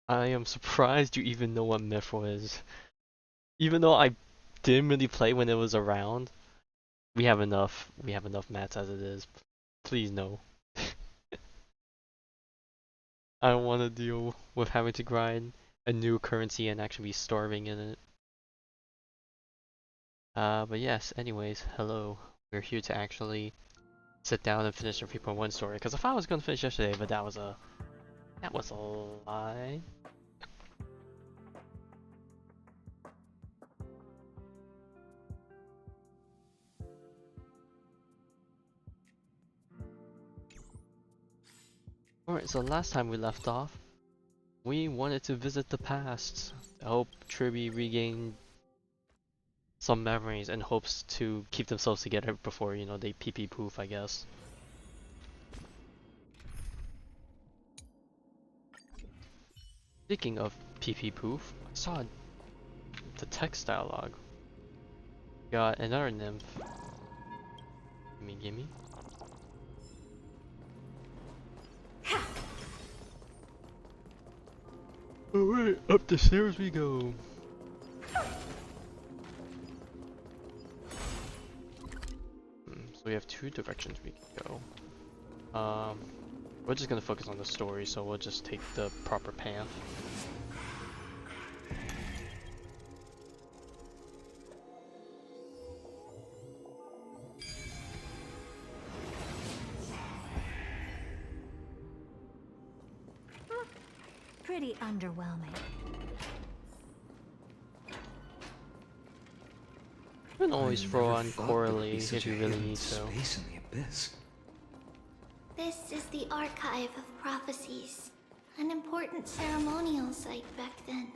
I am surprised you even know what Mithril is. Even though I didn't really play when it was around, we have enough. We have enough mats as it is. Please no. I don't want to deal with having to grind a new currency and actually be starving in it. But yes, anyways, hello. We're here to actually sit down and finish the 3.1 story. Because I thought I was going to finish yesterday, but that was a lie. Alright, so last time we left off, we wanted to visit the past to help Triby regain some memories and hopes to keep themselves together before, you know, they pee-pee poof, I guess. Speaking of pee-pee poof, I saw the text dialogue. Got another nymph. Gimme. Alright, up the stairs we go. So we have two directions we can go. We're just gonna focus on the story, so we'll just take the proper path. Pretty underwhelming. You can always throw on Coralie if you really need to. Space in the abyss. This is the Archive of Prophecies, an important ceremonial site back then.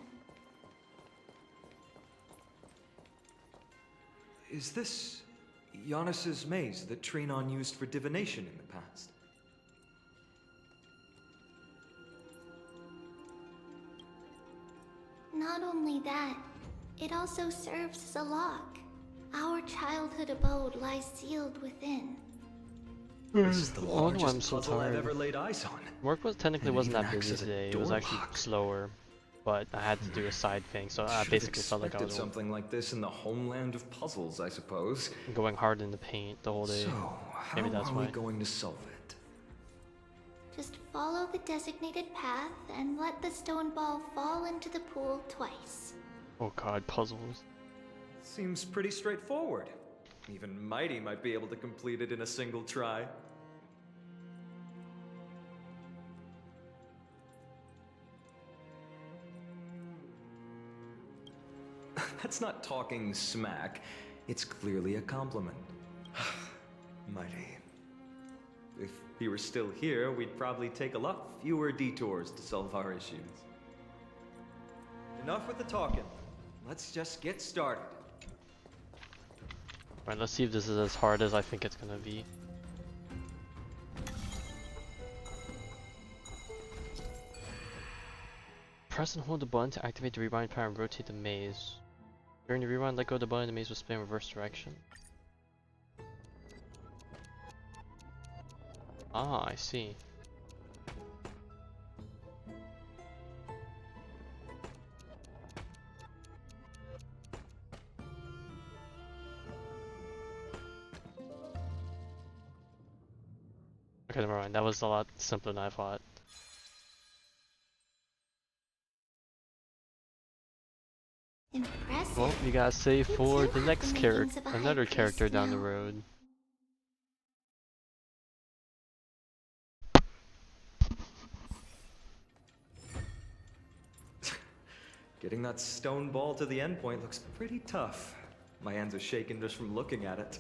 Is this Giannis's maze that Trinon used for divination in the past? Not only that, it also serves as a lock. Our childhood abode lies sealed within. This is the Oh no, I'm largest so puzzle I've tired. ever laid eyes on. Work was technically And wasn't even that busy acts as a today. It door was actually lock. slower, but I had to do a side thing, so I Should've basically felt like I expected was something like this in the homeland of puzzles, I suppose. going hard in the paint the whole day. So, how Maybe that's are why. we going to solve it? Just follow the designated path and let the stone ball fall into the pool twice. Oh god, puzzles. Seems pretty straightforward. Even Mighty might be able to complete it in a single try. That's not talking smack. It's clearly a compliment. Mighty. If he were still here, we'd probably take a lot fewer detours to solve our issues. Enough with the talking. Let's just get started. Alright, let's see if this is as hard as I think it's gonna be. Press and hold the button to activate the rewind power and rotate the maze. During the rewind, let go of the button, the maze will spin in reverse direction. Ah, I see. Okay, never mind. That was a lot simpler than I thought. Impressive. Well, you gotta save You for too the have next the character, makings of a high another character priest down the now. road. Getting that stone ball to the endpoint looks pretty tough. My hands are shaking just from looking at it.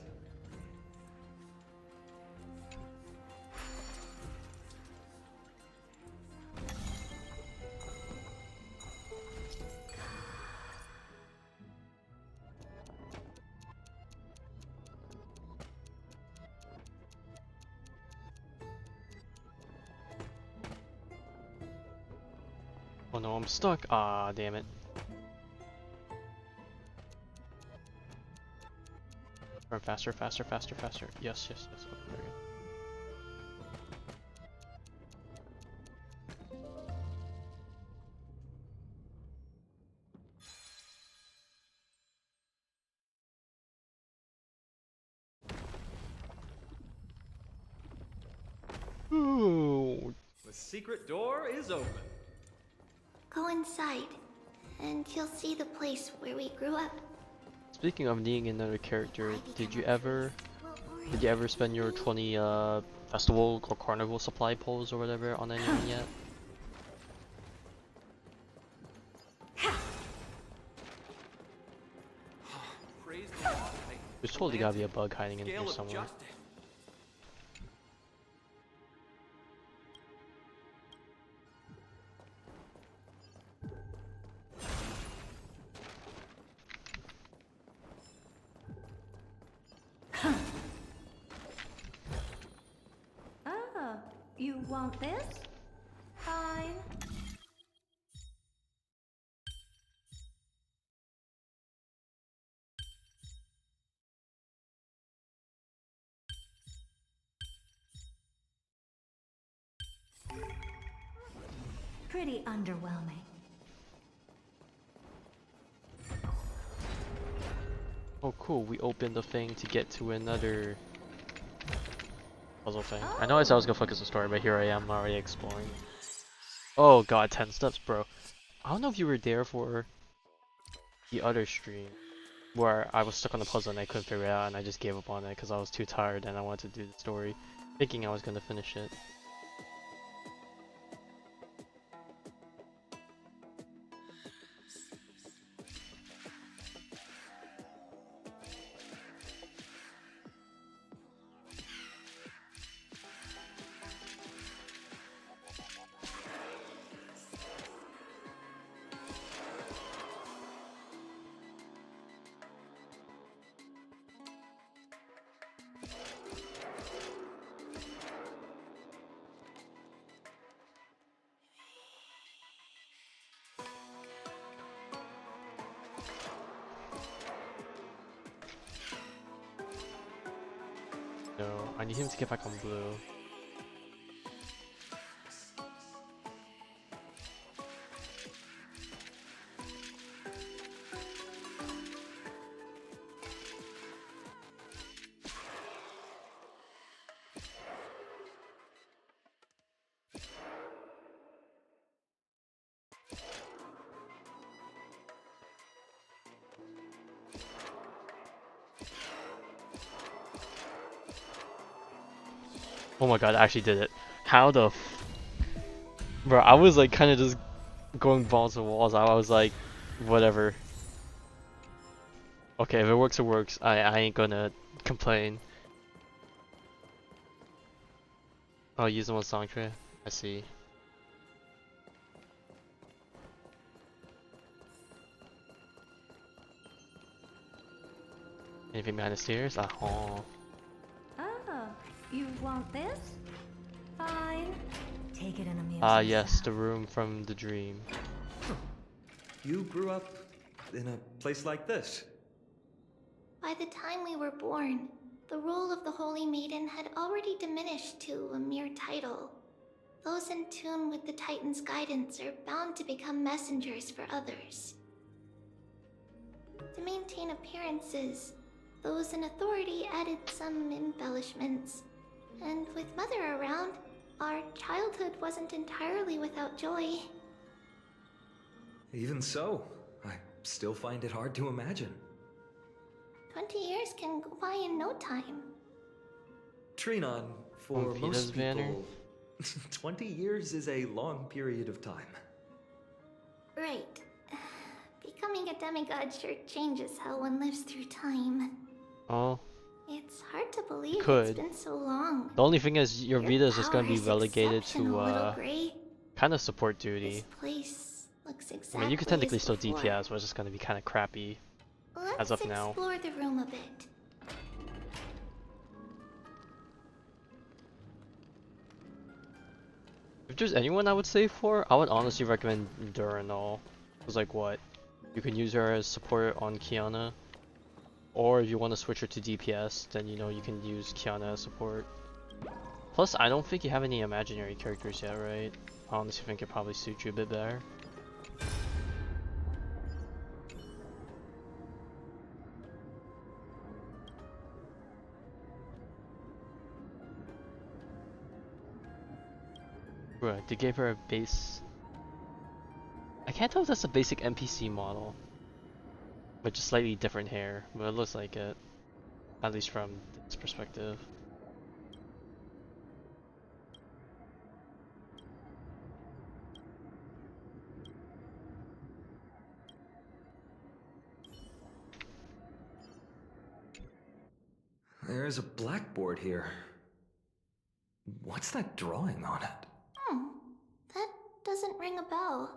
Oh no, I'm stuck. Ah, damn it. Run faster, faster, faster, faster. Yes. Okay, there we go. secret door is open. Go inside, and you'll see the place where we grew up. Speaking of needing another character, I did become you a ever priest. spend your 20 festival or carnival supply pulls or whatever on anyone yet? Praise the Lord, There's totally gotta be a bug hiding in here scale of somewhere. justice. Oh, you want this? Fine. Pretty underwhelming. Oh cool, we opened the thing to get to another puzzle thing. I know I said I was gonna focus on the story, but here I am already exploring. Oh god, 10 steps, bro. I don't know if you were there for the other stream where I was stuck on the puzzle and I couldn't figure it out and I just gave up on it because I was too tired and I wanted to do the story, thinking I was gonna finish it. No, I need him to get back on blue. Oh my god, I actually did it. How the f- Bro, I was like kind of just going balls to walls. I was like, whatever. Okay, if it works, it works. I ain't gonna complain. Oh, use them on song tray? I see. Anything behind the stairs? Oh. Oh, you want this? Fine. Take it and amuse Ah, yourself. yes, the room from the dream. You grew up in a place like this. By the time we were born, the role of the Holy Maiden had already diminished to a mere title. Those in tune with the Titan's guidance are bound to become messengers for others. To maintain appearances, those in authority added some embellishments. And with Mother around, our childhood wasn't entirely without joy. Even so, I still find it hard to imagine. 20 years can go by in no time. Trinon, for Pita's most banner? people, 20 years is a long period of time. Right. Becoming a demigod sure changes how one lives through time. Oh, It's hard to believe could. it's been so long. the only thing is your Your Vita is just gonna power be is relegated exceptional, to little Gray. kind of support This duty. place looks exactly I mean, you could technically as still before. DPS, but it's just gonna be kind of crappy as Let's of now. explore the room a bit. If there's anyone I would save for, I would honestly recommend Duranol. Cause like what? You can use her as support on Kiana. Or if you want to switch her to DPS, then you know you can use Kiana as support. Plus, I don't think you have any imaginary characters yet, right? I honestly think it probably suits you a bit better. Right, they gave her a base. I can't tell if that's a basic NPC model, but just slightly different hair, but it looks like it, at least from this perspective. There's a blackboard here. What's that drawing on it? That doesn't ring a bell.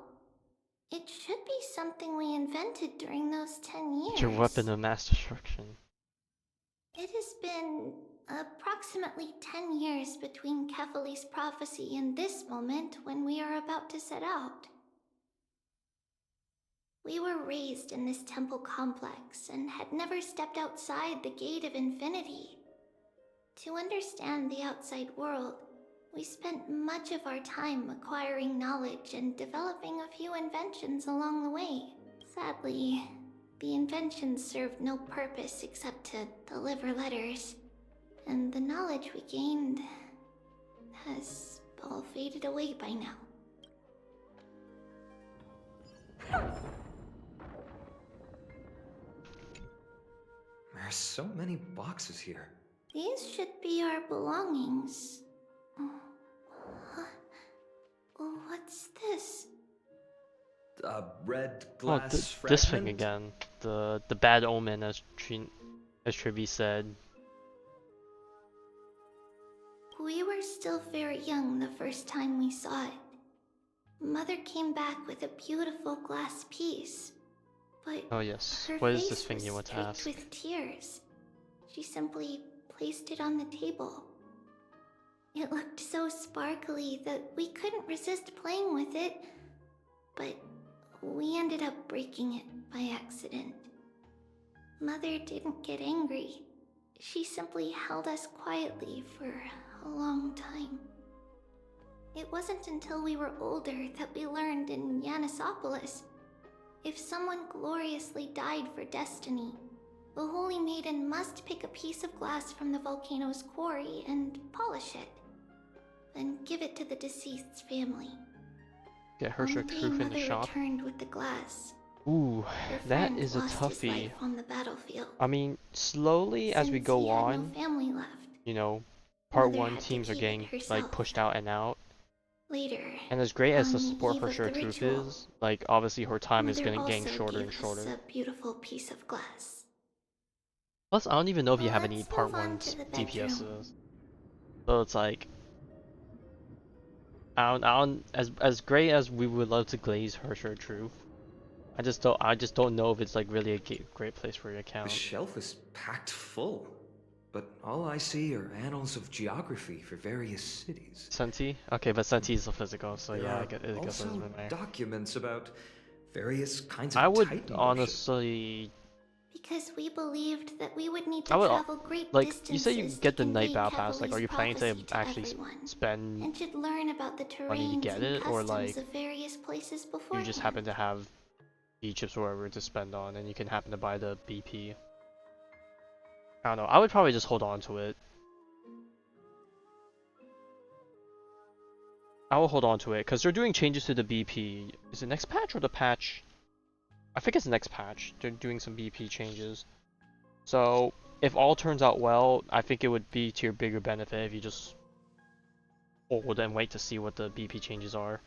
It should be something we invented during those 10 years. It's your weapon of mass destruction. It has been approximately 10 years between Kefali's prophecy and this moment when we are about to set out. We were raised in this temple complex and had never stepped outside the gate of infinity. To understand the outside world, we spent much of our time acquiring knowledge and developing a few inventions along the way. Sadly, the inventions served no purpose except to deliver letters, and the knowledge we gained has all faded away by now. There's so many boxes here. These should be our belongings. What's this? A red Oh, glass fragment? this thing again. The bad omen, as Tribby said. We were still very young the first time we saw it. Mother came back with a beautiful glass piece, but Oh yes. her What is face this thing was you want to streaked ask? with tears. She simply placed it on the table. It looked so sparkly that we couldn't resist playing with it, but we ended up breaking it by accident. Mother didn't get angry. She simply held us quietly for a long time. It wasn't until we were older that we learned in Yanissopolis, if someone gloriously died for destiny, the Holy Maiden must pick a piece of glass from the volcano's quarry and polish it, then give it to the deceased's family. Get Hershey On the day Truth in the Mother shop. returned with the glass, Ooh, her that friend is a lost his toughie. life on the battlefield. I mean, slowly as we Since go he had on, no family left, you know, part Mother 1 had to teams are keep it getting like herself. pushed out and out. Later, And as great as on the the support eve for of Sure the Truth ritual, is, like obviously her time is Mother getting also shorter gave and shorter. us a beautiful piece of glass. Plus, I don't even know if you have any Let's part move on 1 to the bedroom. DPSs. So it's like, I don't, as great as we would love to glaze her Sure Truth, I just don't know if it's like really a great place for your The account. shelf is packed full, but all I see are annals of geography for various cities. Senti? Okay, but Senti is a physical, so There yeah, are it guess it also doesn't matter. documents about various kinds of I would Titan worship. honestly, Because we believed that we would need I to would travel great like, distances you say you get the to night convey battle pass, like are Kevali's you planning to prophecy to actually everyone, spend and should learn about the money to terrains get and it, or customs like of various places you beforehand. just happen to have chips or whatever to spend on and you can happen to buy the BP? I don't know, I would probably just hold on to it. I will hold on to it because they're doing changes to the BP. Is it next patch or the patch? I think it's the next patch. They're doing some BP changes. So if all turns out well, I think it would be to your bigger benefit if you just hold and wait to see what the BP changes are.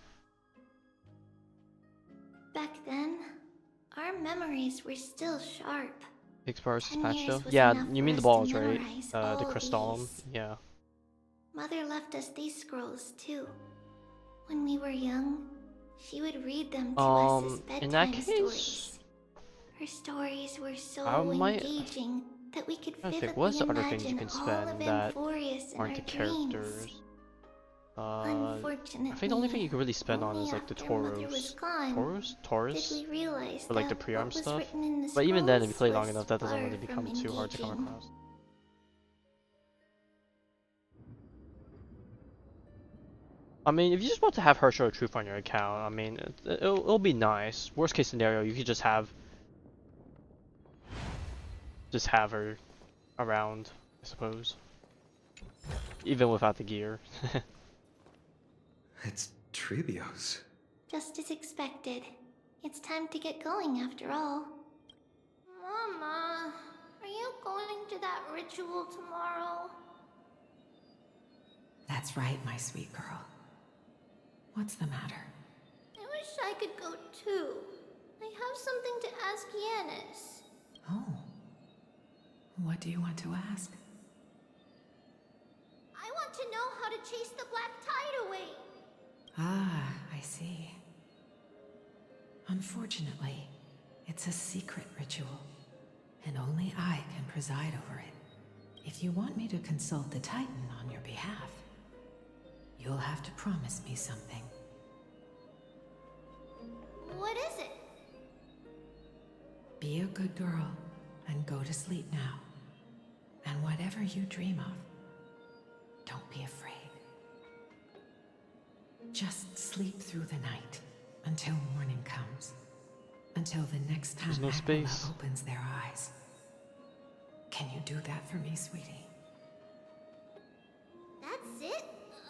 Back then, our memories were still sharp. 6 bars 10 patch years though? was Yeah, enough you for mean the us to balls, right? memorize The all crystallum? these. Yeah. Mother left us these scrolls too. When we were young, she would read them to us as In that bedtime case, stories. Her stories were I so might. engaging that we could I think vividly what's the other things you imagine can all of spend that Amphoreus in aren't our the dreams. characters? Unfortunately, I think the only thing you can really spend on only is like the after Mother was Tauros. gone Taurus? did we realize For like the that pre-arm what was stuff. written in the But even then, if you scrolls play long was enough, that doesn't far really from become too hard to come engaging. across. I mean, if you just want to have her show truth on your account, I mean, it'll be nice. Worst case scenario, you could just have her around, I suppose. Even without the gear. It's Trebios. Just as expected. It's time to get going after all. Mama, are you going to that ritual tomorrow? That's right, my sweet girl. What's the matter? I wish I could go too. I have something to ask Yanis. Oh. What do you want to ask? I want to know how to chase the black tide away. Ah, I see. Unfortunately, it's a secret ritual, and only I can preside over it. If you want me to consult the Titan on your behalf, you'll have to promise me something. What is it? Be a good girl and go to sleep now. And whatever you dream of, don't be afraid. Just sleep through the night until morning comes. Until the next time There's no Aquila space. opens their eyes. Can you do that for me, sweetie? That's it?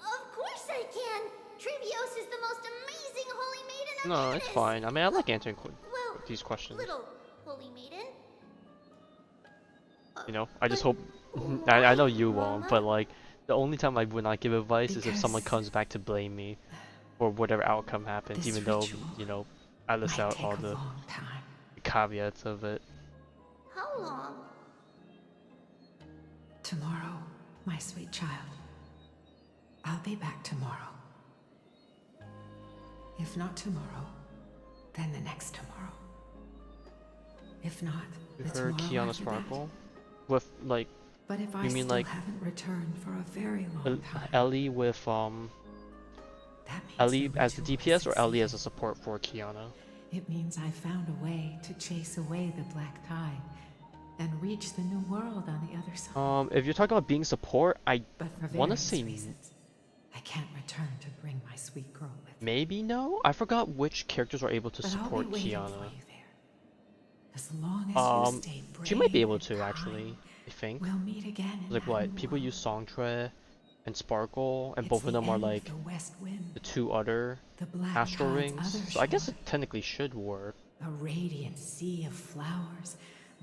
Of course I can! Trebios is the most amazing holy maiden of No, it's Yanis. fine. I mean, I like answering Well, these questions. little holy maiden. You know, I just hope. I know you won't, Mama? but like, the only time I would not give advice is if someone Because- comes back to blame me for whatever outcome happens, This even though, ritual you know, I list might out take all a the long time. caveats of it. How long? Tomorrow, my sweet child. I'll be back tomorrow. If not tomorrow, then the next tomorrow. If not, You the heard tomorrow Kiana after that. Sparkle? With, like, But if I you mean still like haven't returned for a very long time, Ellie with, that means Ellie as the ritual DPS or Ellie as a succeeded. support for Kiana? It means I found a way to chase away the black tide and reach the new world on the other side. If you're talking about being support, I But for want to various say reasons, I can't return to bring my sweet girl with me. maybe no? I forgot which characters are able to But I'll support be waiting Kiana. for you there. As long as you stay brave She might be able and to kind, actually, I think. we'll meet again in Like that what? new People world. use Songtre and Sparkle, and It's both of the them are end like the west wind, the two other the black astral tide's rings. other So I guess shore. it technically should work. A radiant sea of flowers,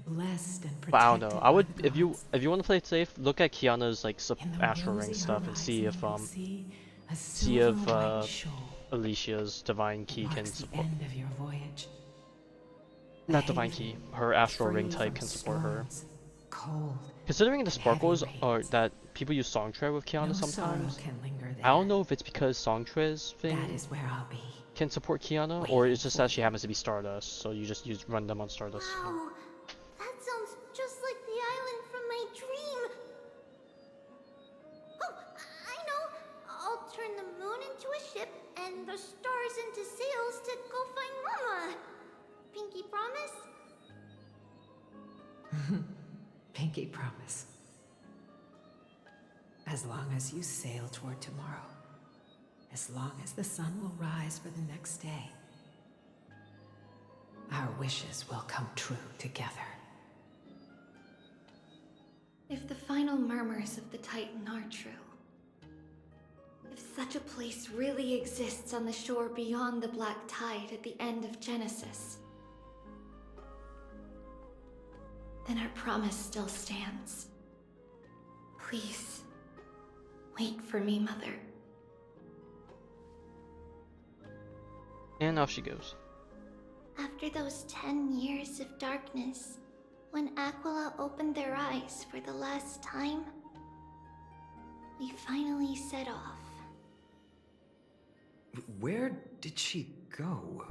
blessed and But I don't protected know. I would by the gods. if you want to play it safe, look at Kiana's like In the astral ring rosy stuff and see if horizon, you'll see a see if silver-white shoal. Alicia's divine It key can marks the support. end of your voyage. A Not divine haven, key. Her astral ring free type from can support her. storms, cold, Considering the and sparkles heavy are rains. that people use Songtre with Kiana No sometimes. sorrow can linger there. I don't know if it's because Songtre's thing That is where I'll be. can support Kiana, waiting or it's just for that she you. happens to be Stardust, so you just run them on Stardust. Wow, that sounds just like the island from my dream. Oh, I know. I'll turn the moon into a ship and the stars into sails to go find Mama. Pinky promise? Pinky promise. As long as you sail toward tomorrow. As long as the sun will rise for the next day. Our wishes will come true together. If the final murmurs of the Titan are true, if such a place really exists on the shore beyond the black tide at the end of Genesis, then our promise still stands. Please, wait for me, Mother. And off she goes. After those 10 years of darkness, when Aquila opened their eyes for the last time, we finally set off. Where did she go?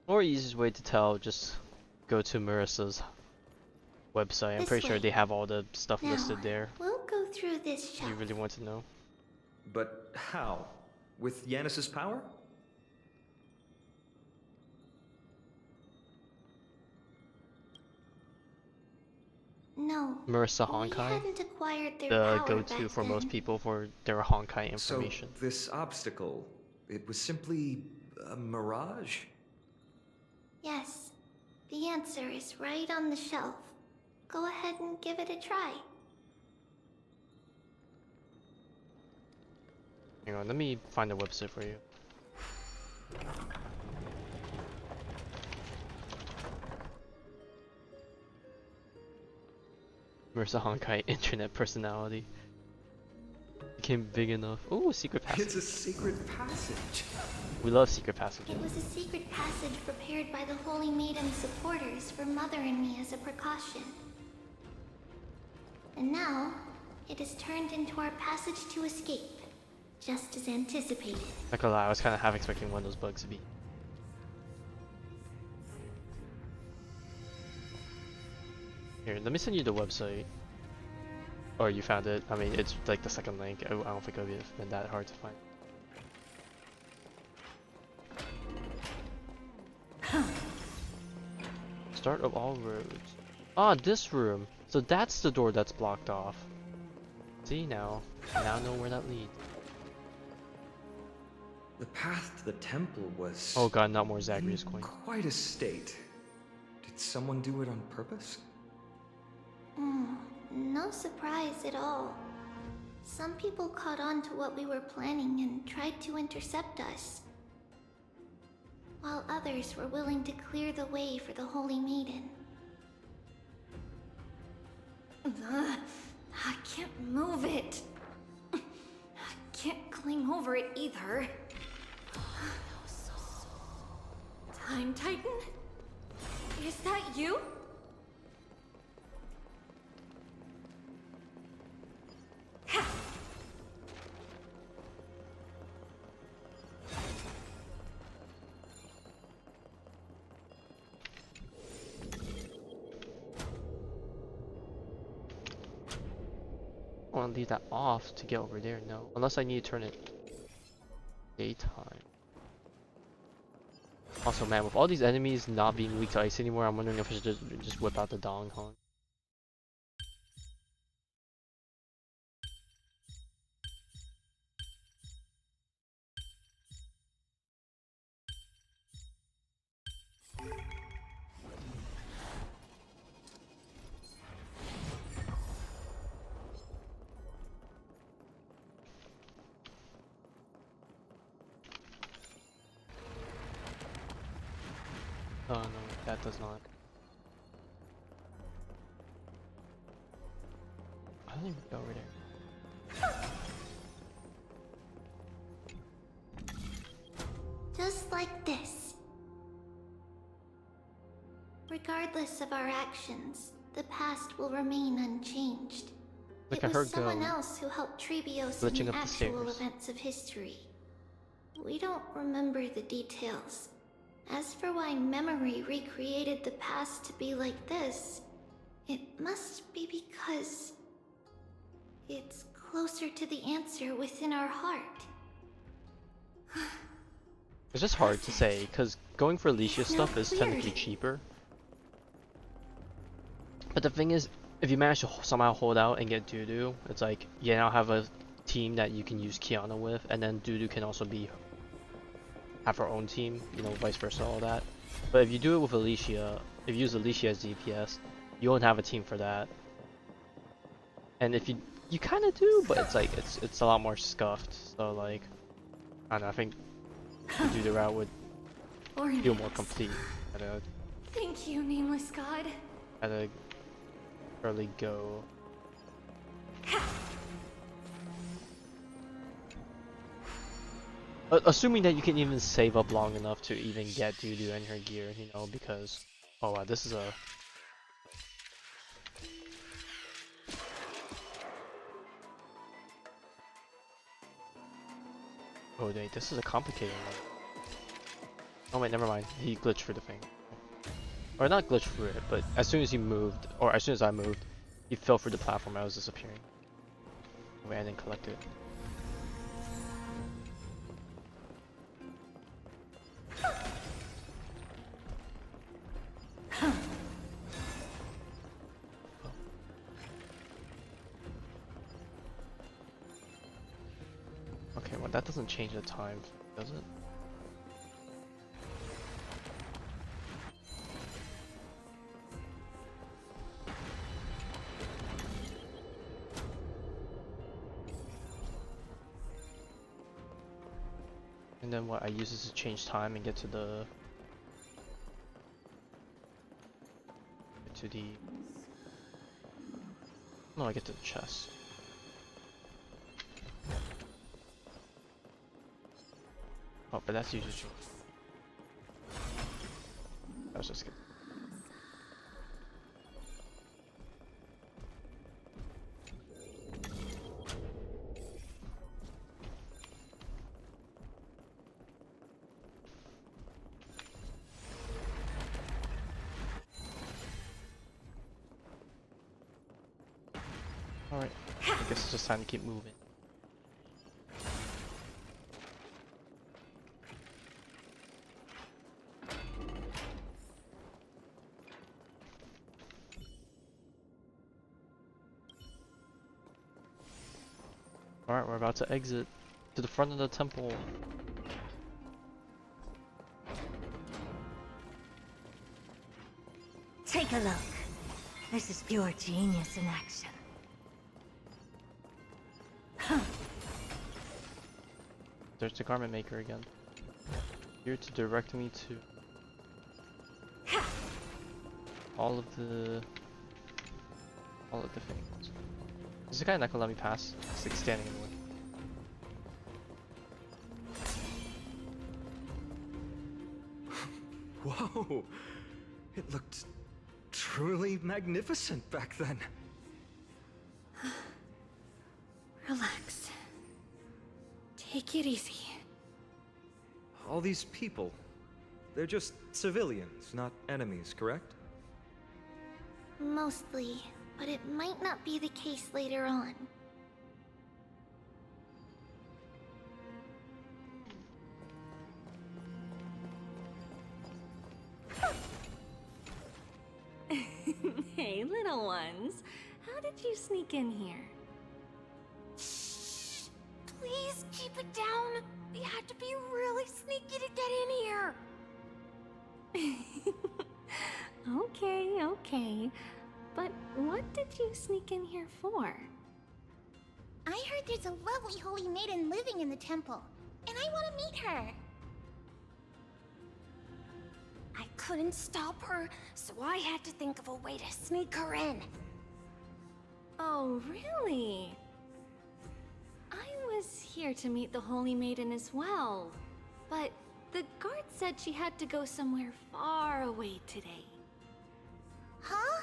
Or easiest way to tell, just go to Marissa's website. I'm This pretty sure way. they have all the stuff Now, listed there. we'll go through this If shelf. you really want to know. But how? With Yanis's power? No, Marissa we Honkai, hadn't acquired their the power go-to back for most then. people for their Honkai information. So, this obstacle, it was simply a mirage? Yes, the answer is right on the shelf. Go ahead and give it a try. Hang on, let me find the website for you. Marissa Honkai internet personality. Became big enough. Oh, secret passage. It's a secret passage. We love secret passages. It was a secret passage prepared by the Holy Maiden's supporters for Mother and me as a precaution. And now, it has turned into our passage to escape, just as anticipated. Not gonna lie, I was kind of half expecting one of those bugs to be. Here, let me send you the website. Or you found it. I mean, it's like the second link. I don't think it would have been that hard to find. Start of all roads. Ah, this room. So that's the door that's blocked off. See now. I now know where that leads. The path to the temple was... Oh god, not more in Zagreus coins. quite a state. Did someone do it on purpose? No surprise at all. Some people caught on to what we were planning and tried to intercept us, while others were willing to clear the way for the Holy Maiden. I can't move it. I can't climb over it either. Time Titan? Is that you? I want to leave that off to get over there. No, unless I need to turn it daytime. Also, man, with all these enemies not being weak to ice anymore, I'm wondering if I should just whip out the Dong Hong. Oh no, that does not. I don't even go over there. Just like this. Regardless of our actions, the past will remain unchanged. Look It at her was someone go. else who helped Trebios in Glitching the up the actual stairs. events of history. We don't remember the details. As for why memory recreated the past to be like this, it must be because it's closer to the answer within our heart. It's just hard to say, because going for Alicia It's stuff not is technically weird. cheaper. But the thing is, if you manage to somehow hold out and get Dudu, it's like, you now have a team that you can use Kiana with, and then Dudu can also have her own team, you know, vice versa, all that. But if you do it with Alicia, if you use Alicia as DPS, you won't have a team for that. And if you kind of do, but it's like, it's a lot more scuffed, so like, I don't know, I think the Dudu route would feel more complete at a Thank you, nameless god. early go. Assuming that you can even save up long enough to even get Dudu and her gear, you know, because oh wow, this is a oh wait, this is a complicated one. Oh wait, never mind. He glitched through the thing. Or not glitched through it, but as soon as he moved, or as soon as I moved, he fell through the platform. I was disappearing. Wait, I didn't collect it. Okay, well that doesn't change the time, does it? And then what I use this to change time and get to the no, I get to the chest. Oh, but that's usually I was just kidding. Alright, I guess it's just time to keep moving. Alright, we're about to exit to the front of the temple. Take a look. This is pure genius in action. There's the garment maker again. Here to direct me to all of the things. Is the guy not gonna let me pass? He's like standing in the way. Whoa! It looked truly magnificent back then. Relax. Take it easy. All these people, they're just civilians, not enemies, correct? Mostly, but it might not be the case later on. Hey, little ones. How did you sneak in here? Shh! Please keep it down. We had to be really sneaky to get in here. Okay, okay. But what did you sneak in here for? I heard there's a lovely holy maiden living in the temple, and I want to meet her. I couldn't stop her, so I had to think of a way to sneak her in. Oh, really? I was here to meet the Holy Maiden as well, but the guard said she had to go somewhere far away today. Huh?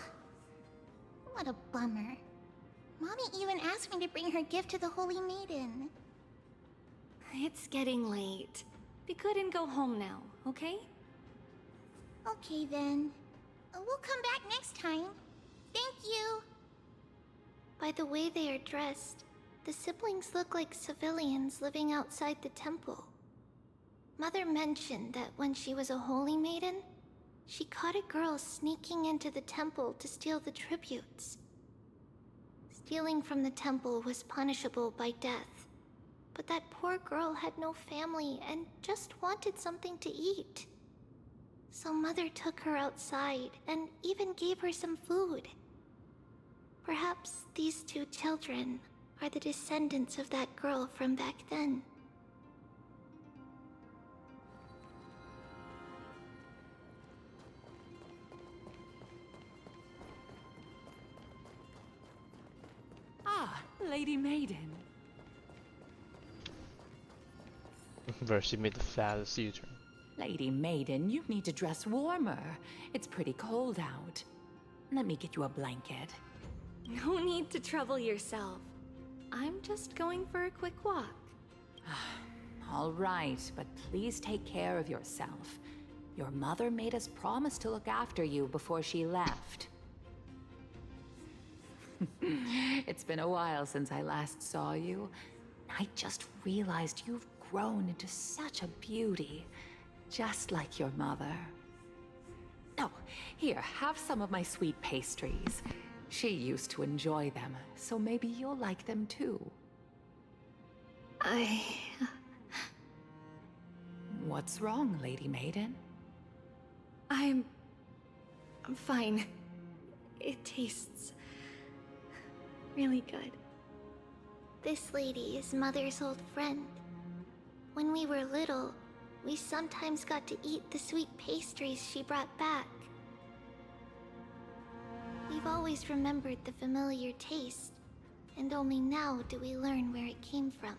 What a bummer. Mommy even asked me to bring her gift to the holy maiden. It's getting late. We couldn't go home now, okay? Okay then. We'll come back next time. Thank you. By the way they are dressed, the siblings look like civilians living outside the temple. Mother mentioned that when she was a holy maiden, she caught a girl sneaking into the temple to steal the tributes. Stealing from the temple was punishable by death, but that poor girl had no family and just wanted something to eat. So Mother took her outside and even gave her some food. Perhaps these two children are the descendants of that girl from back then. Ah, Lady Maiden. Bro, she made the fattest U-turn. Lady Maiden, you need to dress warmer. It's pretty cold out. Let me get you a blanket. No need to trouble yourself. I'm just going for a quick walk. All right, but please take care of yourself. Your mother made us promise to look after you before she left. It's been a while since I last saw you. I just realized you've grown into such a beauty, just like your mother. Oh, here, have some of my sweet pastries. She used to enjoy them, so maybe you'll like them too. What's wrong, Lady Maiden? I'm fine. It tastes really good. This lady is Mother's old friend. When we were little, we sometimes got to eat the sweet pastries she brought back. We've always remembered the familiar taste, and only now do we learn where it came from.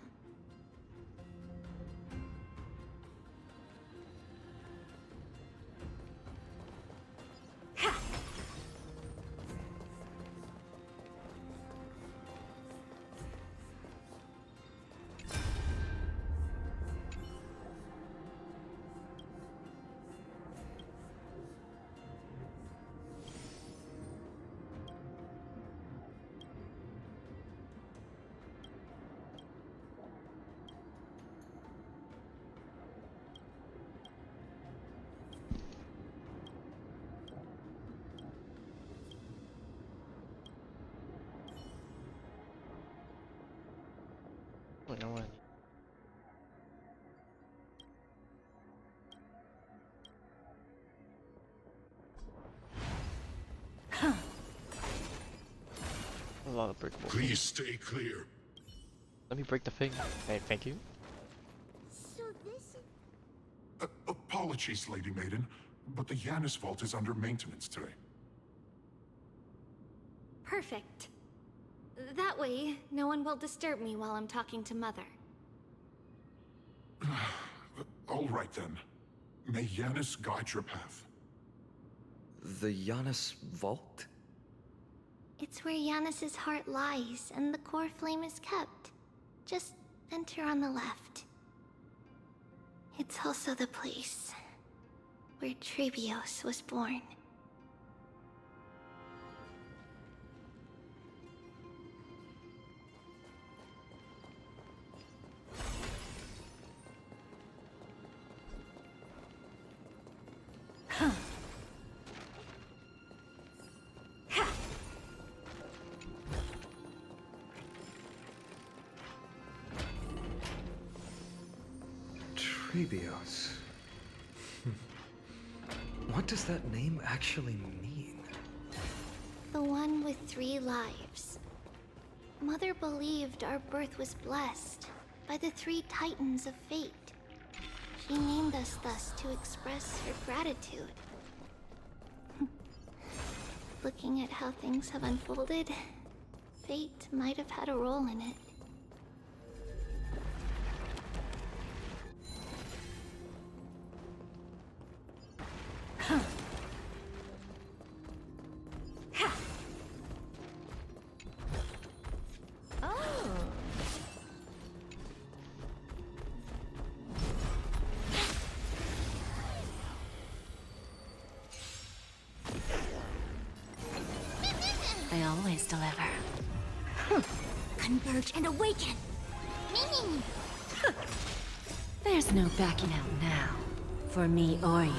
Wait, no one. A lot of breakable. Please stay clear. Let me break the thing. Hey, thank you. So this is... Apologies, Lady Maiden, but the Yanis vault is under maintenance today. Perfect. That way, no one will disturb me while I'm talking to Mother. All right then. May Yanis guide your path. The Yanis Vault? It's where Yanis's heart lies and the core flame is kept. Just enter on the left. It's also the place where Trailblaze was born. Trailblaze. What does that name actually mean? The one with 3 lives. Mother believed our birth was blessed by the 3 titans of fate. She named us thus to express her gratitude. Looking at how things have unfolded, fate might have had a role in it. They always deliver. Converge and awaken! Meaning! There's no backing out now. For me or you.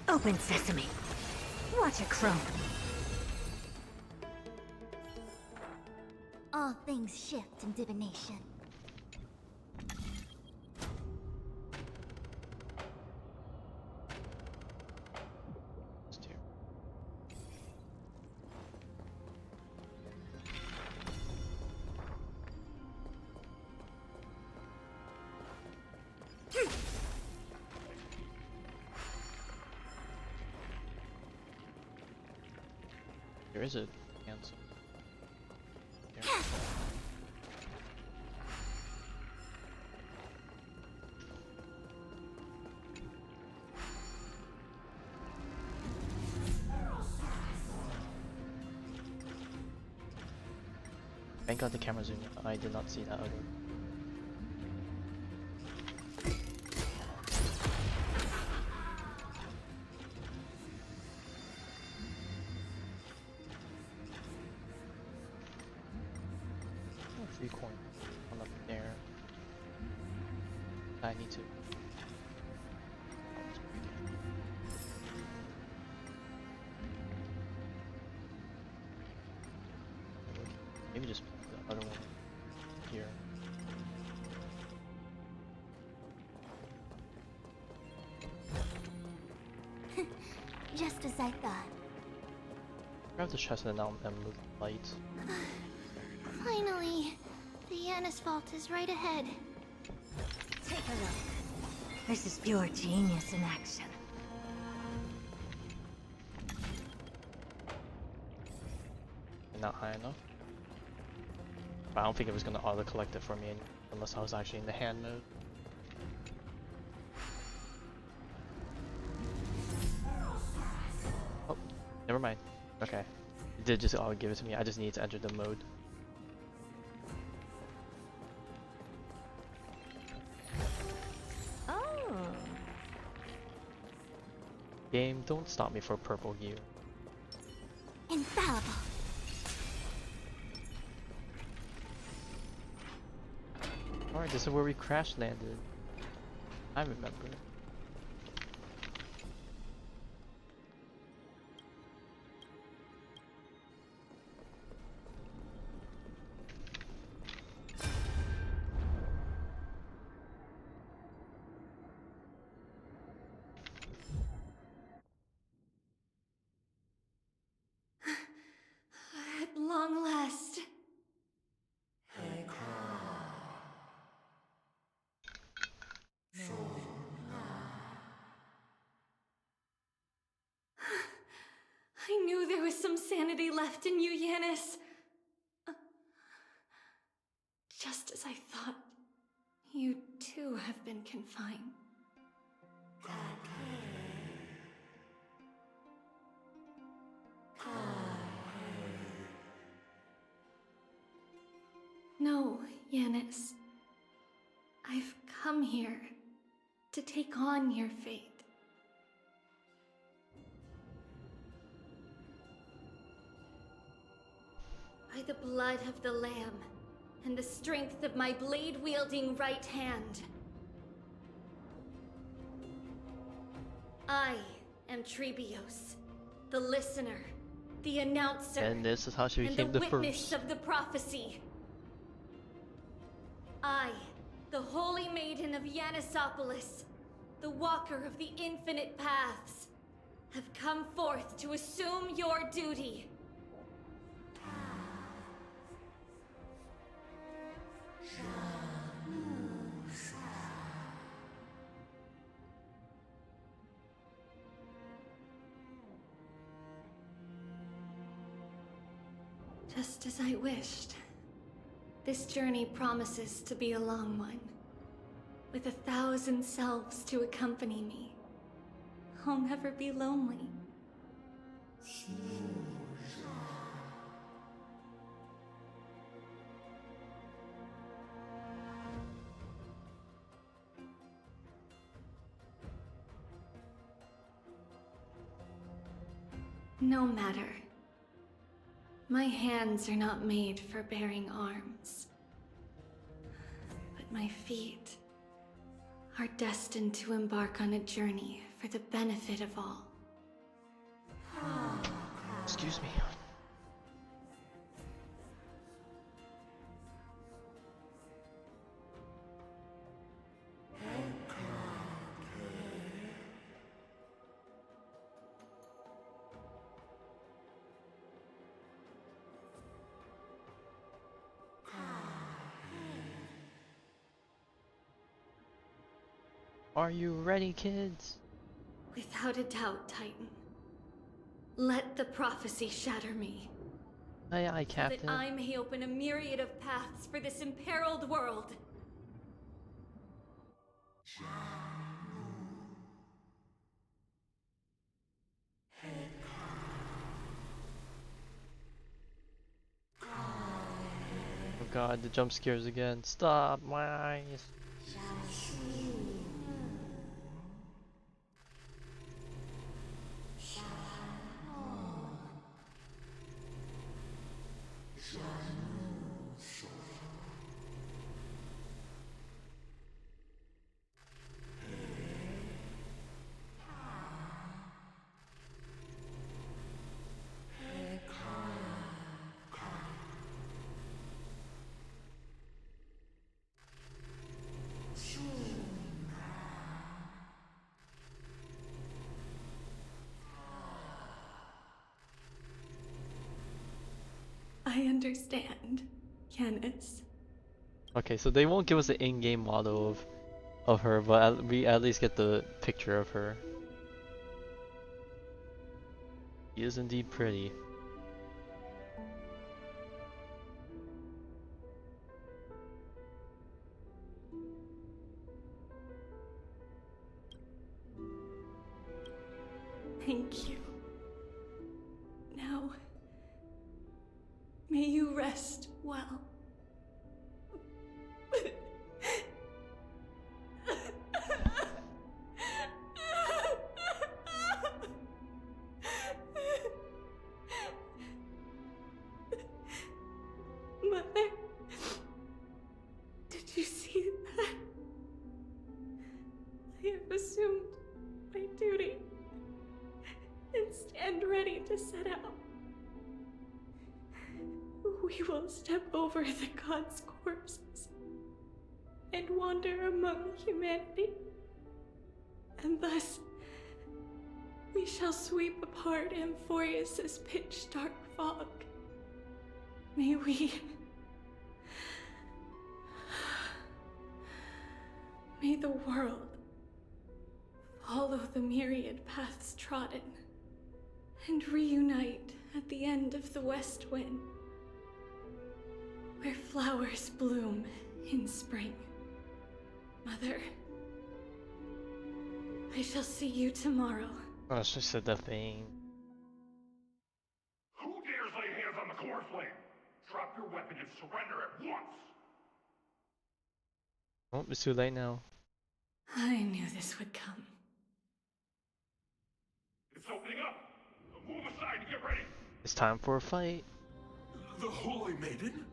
Open sesame. Watch it chrome. All things shift in divination. There is a cancel. There. Thank God the camera zoomed in. I did not see that other. Free coin on up there. I need to. Maybe just put the other one here. Just as I thought. Grab the chest and now and move the light. Finally! The Yanis vault is right ahead. Take a look. This is pure genius in action. Not high enough. But I don't think it was gonna auto collect it for me unless I was actually in the hand mode. Oh, never mind. Okay. It did just auto give it to me. I just need to enter the mode. Oh. Game, don't stop me for purple gear. Infallible. Alright, this is where we crash landed. I remember. At long last. I knew there was some sanity left in you, Yanis. Just as I thought, you too have been confined. No, Yanis. I've come here to take on your fate. By the blood of the Lamb and the strength of my blade-wielding right hand, I am Trebios, the listener, the announcer, And this is how she and became the the witness first. of the prophecy. I, the Holy Maiden of Yanisopolis, the Walker of the Infinite Paths, have come forth to assume your duty. Just as I wished. This journey promises to be a long one, with 1,000 selves to accompany me. I'll never be lonely. No matter. My hands are not made for bearing arms. But my feet are destined to embark on a journey for the benefit of all. Excuse me. Are you ready, kids? Without a doubt, Titan. Let the prophecy shatter me, Aye, aye, so Captain. that I may open a myriad of paths for this imperiled world. Oh god, the jump scares again. Stop, my eyes. I understand, Yanis. Okay, so they won't give us the in-game model of her, but we at least get the picture of her. She is indeed pretty. Thank you. Now, may you rest well. Mother, did you see that? I have assumed my duty and stand ready to set out. We will step over the gods' corpses and wander among humanity, and thus we shall sweep apart Amphoreus' pitch-dark fog. May the world follow the myriad paths trodden and reunite at the end of the west wind, where flowers bloom in spring. Mother, I shall see you tomorrow. Oh, she said that thing. Who dares lay hands on the core flame? Drop your weapon and surrender at once! Oh, it's too late now. I knew this would come. It's opening up! Move aside and get ready! It's time for a fight. The Holy Maiden?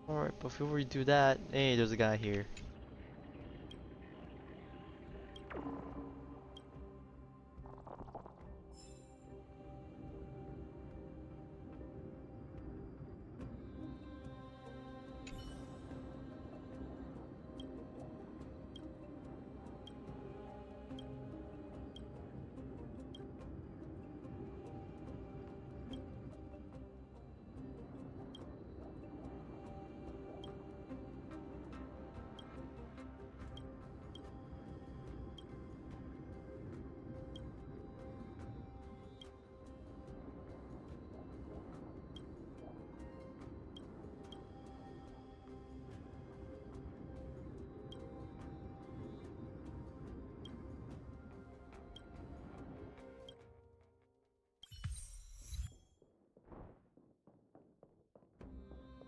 Alright, before we do that, hey, there's a guy here.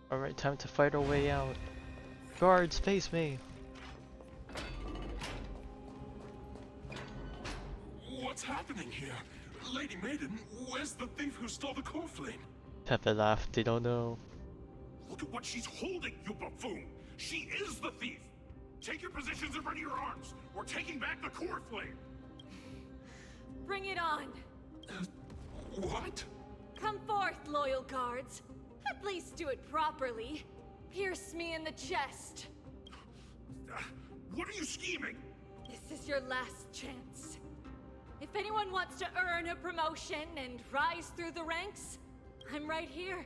Alright, time to fight our way out. Guards, face me! What's happening here? Lady Maiden, where's the thief who stole the core flame? Pepe laughed, they don't know. Look at what she's holding, you buffoon! She is the thief! Take your positions and ready your arms! We're taking back the core flame! Bring it on! What? Come forth, loyal guards. At least do it properly. Pierce me in the chest. What are you scheming? This is your last chance. If anyone wants to earn a promotion and rise through the ranks, I'm right here.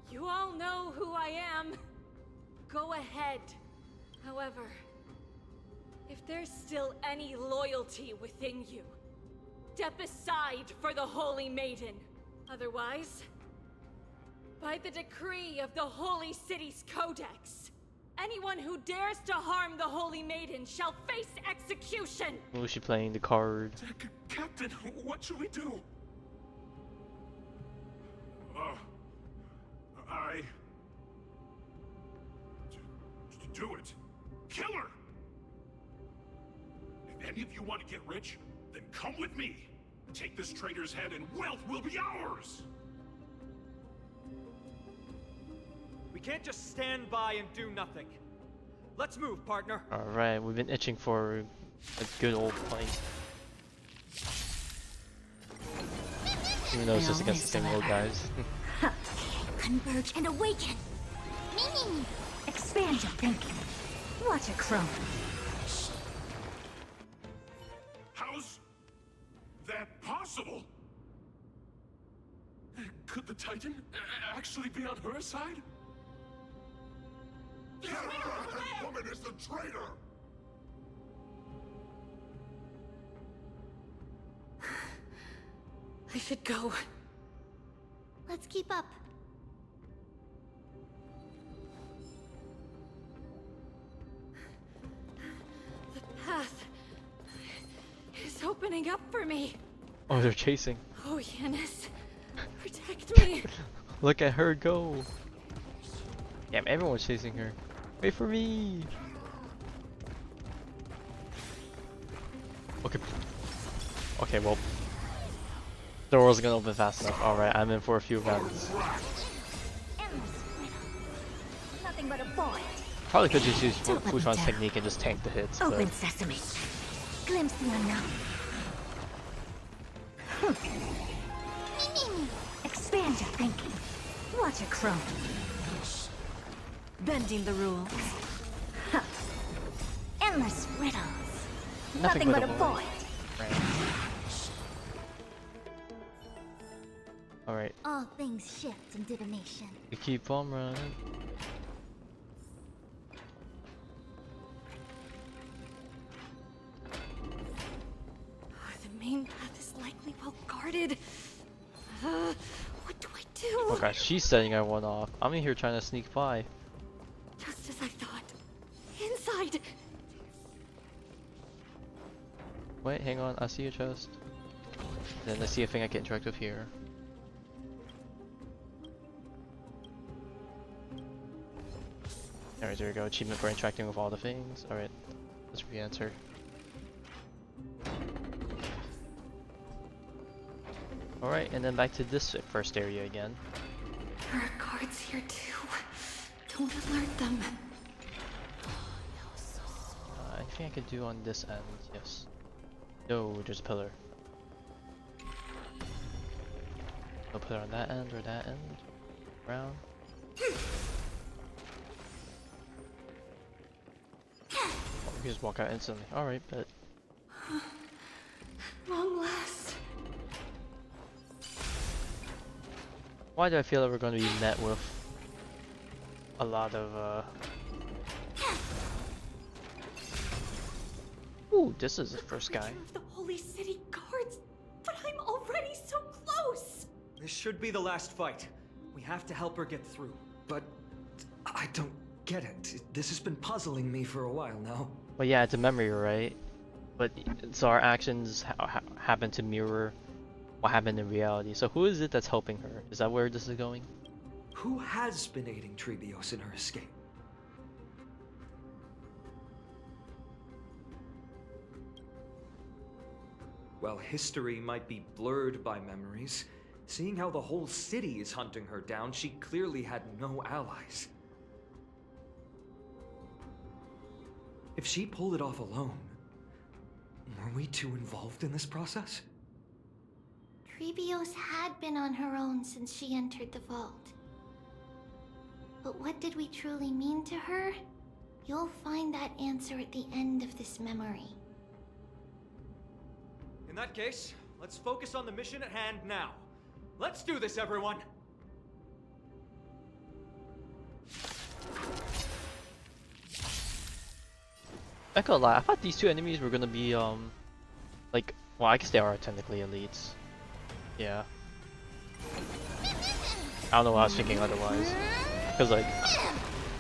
You all know who I am. Go ahead. However, if there's still any loyalty within you, step aside for the Holy Maiden. Otherwise, by the decree of the Holy City's Codex, anyone who dares to harm the Holy Maiden shall face execution! Was she playing the card? Captain, what should we do? Do it. Kill her! If any of you want to get rich, then come with me. Take this traitor's head and wealth will be ours! We can't just stand by and do nothing. Let's move, partner. Alright, we've been itching for a good old fight. Even though it's just against the same old guys. Converge and awaken. Meaning, expand your thinking. Watch a crone. How's that possible? side? Get her! That woman is the traitor! I should go. Let's keep up. The path is opening up for me. Oh, they're chasing. Oh, Yanis, protect me. Look at her go. Damn, everyone's chasing her. Wait for me. Okay. Okay, well. The door's gonna open fast enough. Alright, I'm in for a few rounds. Nothing but a void. Probably could just use Don't let me Fushan's down. technique and just tank the hits, but Open sesame. Glimpse the unknown. Expand your thinking. Watch it crumble. Bending the rules. Huh. Endless riddles. Nothing but a void. alright. All things shift in divination. We keep on running. The main path is likely well guarded. What do I do? Oh gosh, she's setting everyone off. I'm in here trying to sneak by. Just as I thought. Inside. Wait, hang on, I see a chest. Then I see a thing I can interact with here. Alright, there we go. Achievement for interacting with all the things. Alright, let's re-enter. Alright, and then back to this first area again. There are guards here too. Don't alert them. Anything I could do on this end? Yes. No, there's a pillar. No pillar on that end or that end. Round. Oh, we just walk out instantly. Alright, but Long last. why do I feel that we're going to be met with a lot of Ooh, this is the first guy. Of the Holy City guards, but I'm already so close. This should be the last fight. We have to help her get through. But I don't get it. This has been puzzling me for a while now. But yeah, it's a memory, right? But so our actions happen to mirror what happened in reality. So who is it that's helping her? Is that where this is going? Who has been aiding Trailblaze in her escape? While history might be blurred by memories, seeing how the whole city is hunting her down, she clearly had no allies. If she pulled it off alone, were we too involved in this process? Trailblaze had been on her own since she entered the vault. But what did we truly mean to her? You'll find that answer at the end of this memory. In that case, let's focus on the mission at hand now. Let's do this, everyone! I can't lie, I thought these two enemies were gonna be like, well, I guess they are technically elites. Yeah. I don't know what I was thinking otherwise. Because like,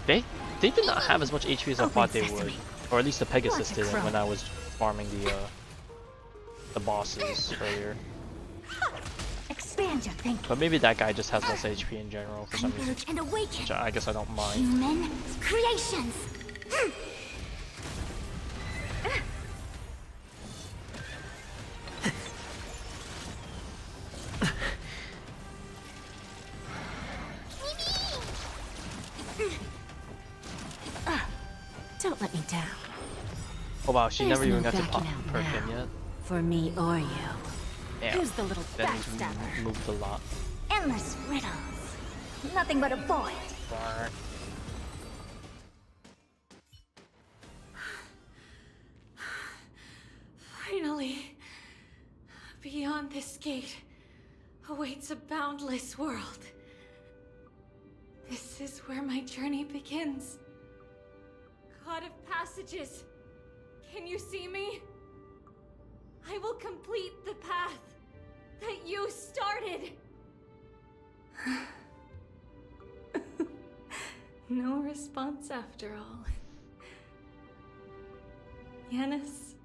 they did not have as much HP as I thought they would, or at least the Pegasus didn't when I was farming the bosses earlier. Expand your thinking. But maybe that guy just has less HP in general for some reason, Converge and awaken. which I guess I don't mind. Human creations. Don't let me down. Oh wow, she There's never even no got to backing pop out perfume now. yet. For me or you. Damn, Who's the little that means backstabber? we moved a lot. Endless riddles. Nothing but a void. Bark. Finally. Beyond this gate awaits a boundless world. This is where my journey begins. God of passages, can you see me? I will complete the path that you started. No response after all. Yanis,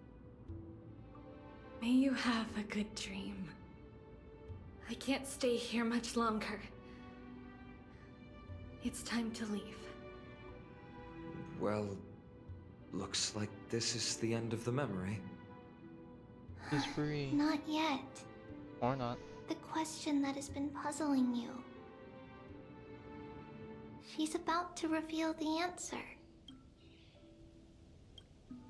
may you have a good dream. I can't stay here much longer. It's time to leave. Well, looks like this is the end of the memory. She's free. Not yet. Or not. The question that has been puzzling you. She's about to reveal the answer.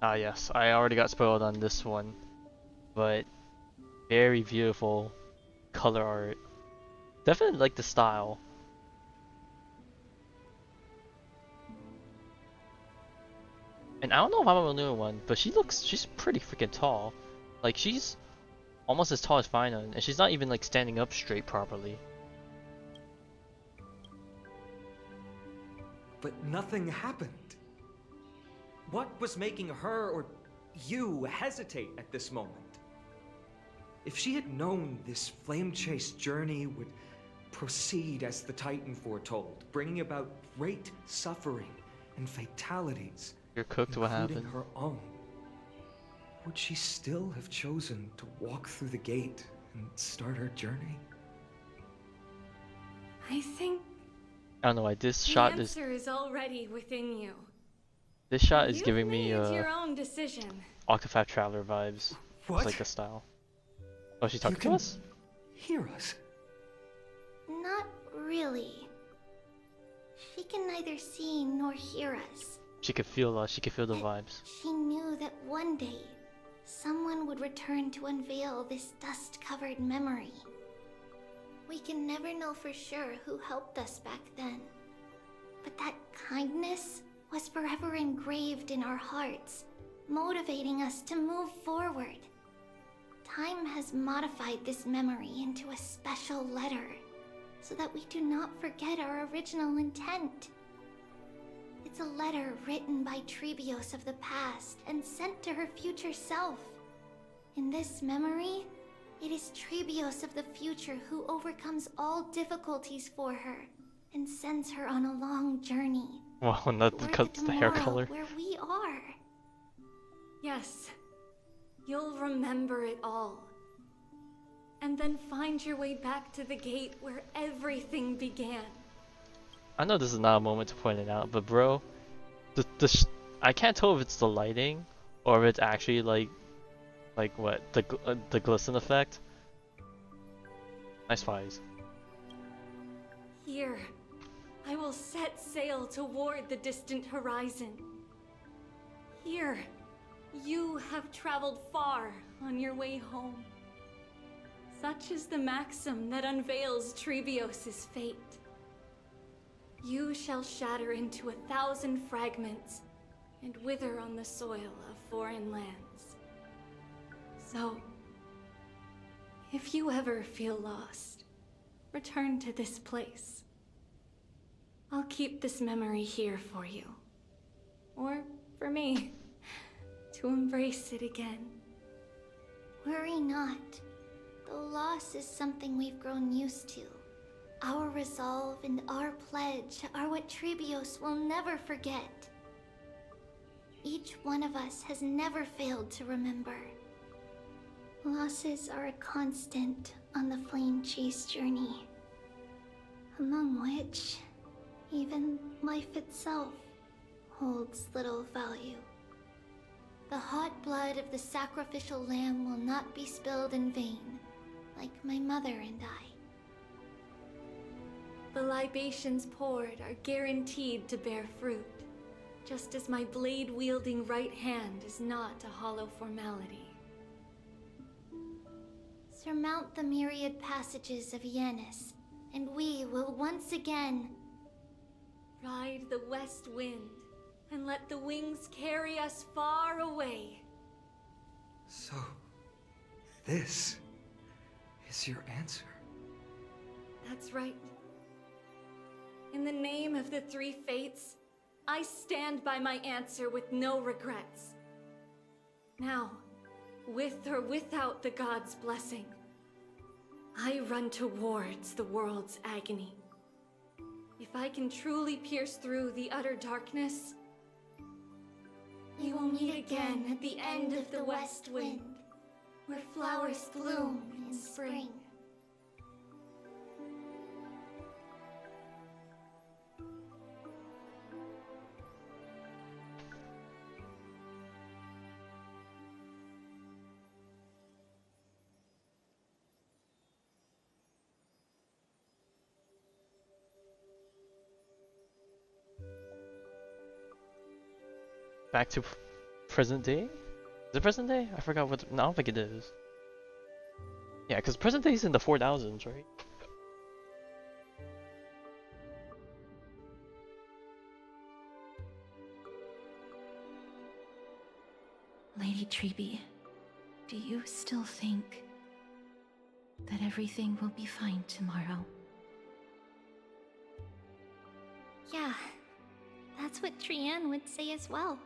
Ah yes, I already got spoiled on this one. But very beautiful color art. Definitely like the style. And I don't know if I'm a new one, but she's pretty freaking tall. Like she's almost as tall as Fina, and she's not even like standing up straight properly. But nothing happened. What was making her or you hesitate at this moment? If she had known this flame chase journey would proceed as the Titan foretold, bringing about great suffering and fatalities, You're cooked. What including happened? her own, would she still have chosen to walk through the gate and start her journey? I think I don't know why this the shot is. answer is already within you. This shot is You've giving me made your own decision. Octopath Traveler vibes. What? It's like the style. Oh, she's talking to can us? Hear us? Not really. She can neither see nor hear us. She could feel us. She could feel the vibes. She knew that one day, someone would return to unveil this dust-covered memory. We can never know for sure who helped us back then. But that kindness was forever engraved in our hearts, motivating us to move forward. Time has modified this memory into a special letter, so that we do not forget our original intent. It's a letter written by Trebios of the past and sent to her future self. In this memory, it is Trebios of the future who overcomes all difficulties for her and sends her on a long journey. Wow, not toward because the hair tomorrow color. where we are. Yes, you'll remember it all. And then find your way back to the gate where everything began. I know this is not a moment to point it out, but bro, I can't tell if it's the lighting or if it's actually like what the glisten effect. Nice flies. Here, I will set sail toward the distant horizon. Here, you have traveled far on your way home. Such is the maxim that unveils Trebios' fate. You shall shatter into 1,000 fragments and wither on the soil of foreign lands. So, if you ever feel lost, return to this place. I'll keep this memory here for you. Or for me, to embrace it again. Worry not. Though loss is something we've grown used to, our resolve and our pledge are what Trebios will never forget. Each one of us has never failed to remember. Losses are a constant on the flame chase journey, among which even life itself holds little value. The hot blood of the sacrificial lamb will not be spilled in vain, like my mother and I. The libations poured are guaranteed to bear fruit, just as my blade-wielding right hand is not a hollow formality. Surmount the myriad passages of Yanis, and we will once again ride the west wind, and let the wings carry us far away. So, this is your answer. That's right. In the name of the three fates, I stand by my answer with no regrets. Now, with or without the gods' blessing, I run towards the world's agony. If I can truly pierce through the utter darkness, we will meet again at the end of the west wind, where flowers bloom in spring. Back to present day? Is it present day? I forgot what. No, I don't think it is. Yeah, because present day is in the 4000s, right? Lady Treby, do you still think that everything will be fine tomorrow? Yeah, that's what Trianne would say as well.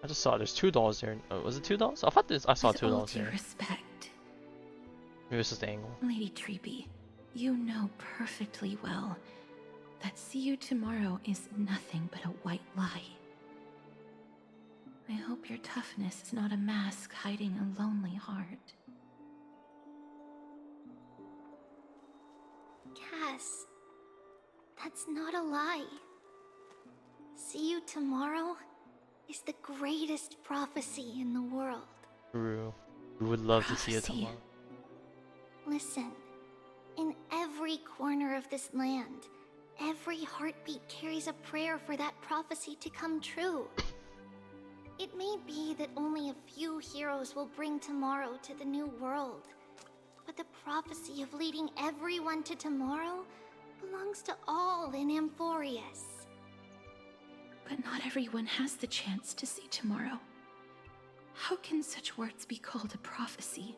I just saw there's $2 there. Oh, was it $2? I thought I saw With all $2 due there. respect, Maybe it's just the angle. Lady Treby, you know perfectly well that see you tomorrow is nothing but a white lie. I hope your toughness is not a mask hiding a lonely heart. Cass, that's not a lie. See you tomorrow is the greatest prophecy in the world. True. We would love to see it Prophecy. tomorrow. Listen, in every corner of this land, every heartbeat carries a prayer for that prophecy to come true. It may be that only a few heroes will bring tomorrow to the new world, but the prophecy of leading everyone to tomorrow belongs to all in Amphoreus. But not everyone has the chance to see tomorrow. How can such words be called a prophecy?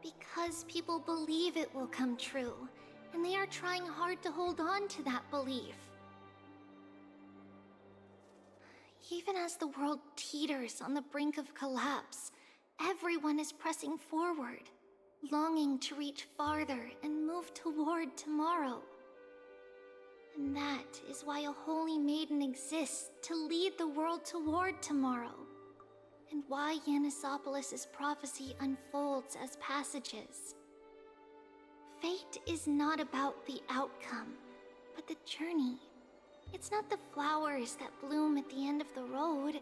Because people believe it will come true, and they are trying hard to hold on to that belief. Even as the world teeters on the brink of collapse, everyone is pressing forward, longing to reach farther and move toward tomorrow. And that is why a holy maiden exists to lead the world toward tomorrow, and why Yanisopoulos' prophecy unfolds as passages. Fate is not about the outcome, but the journey. It's not the flowers that bloom at the end of the road,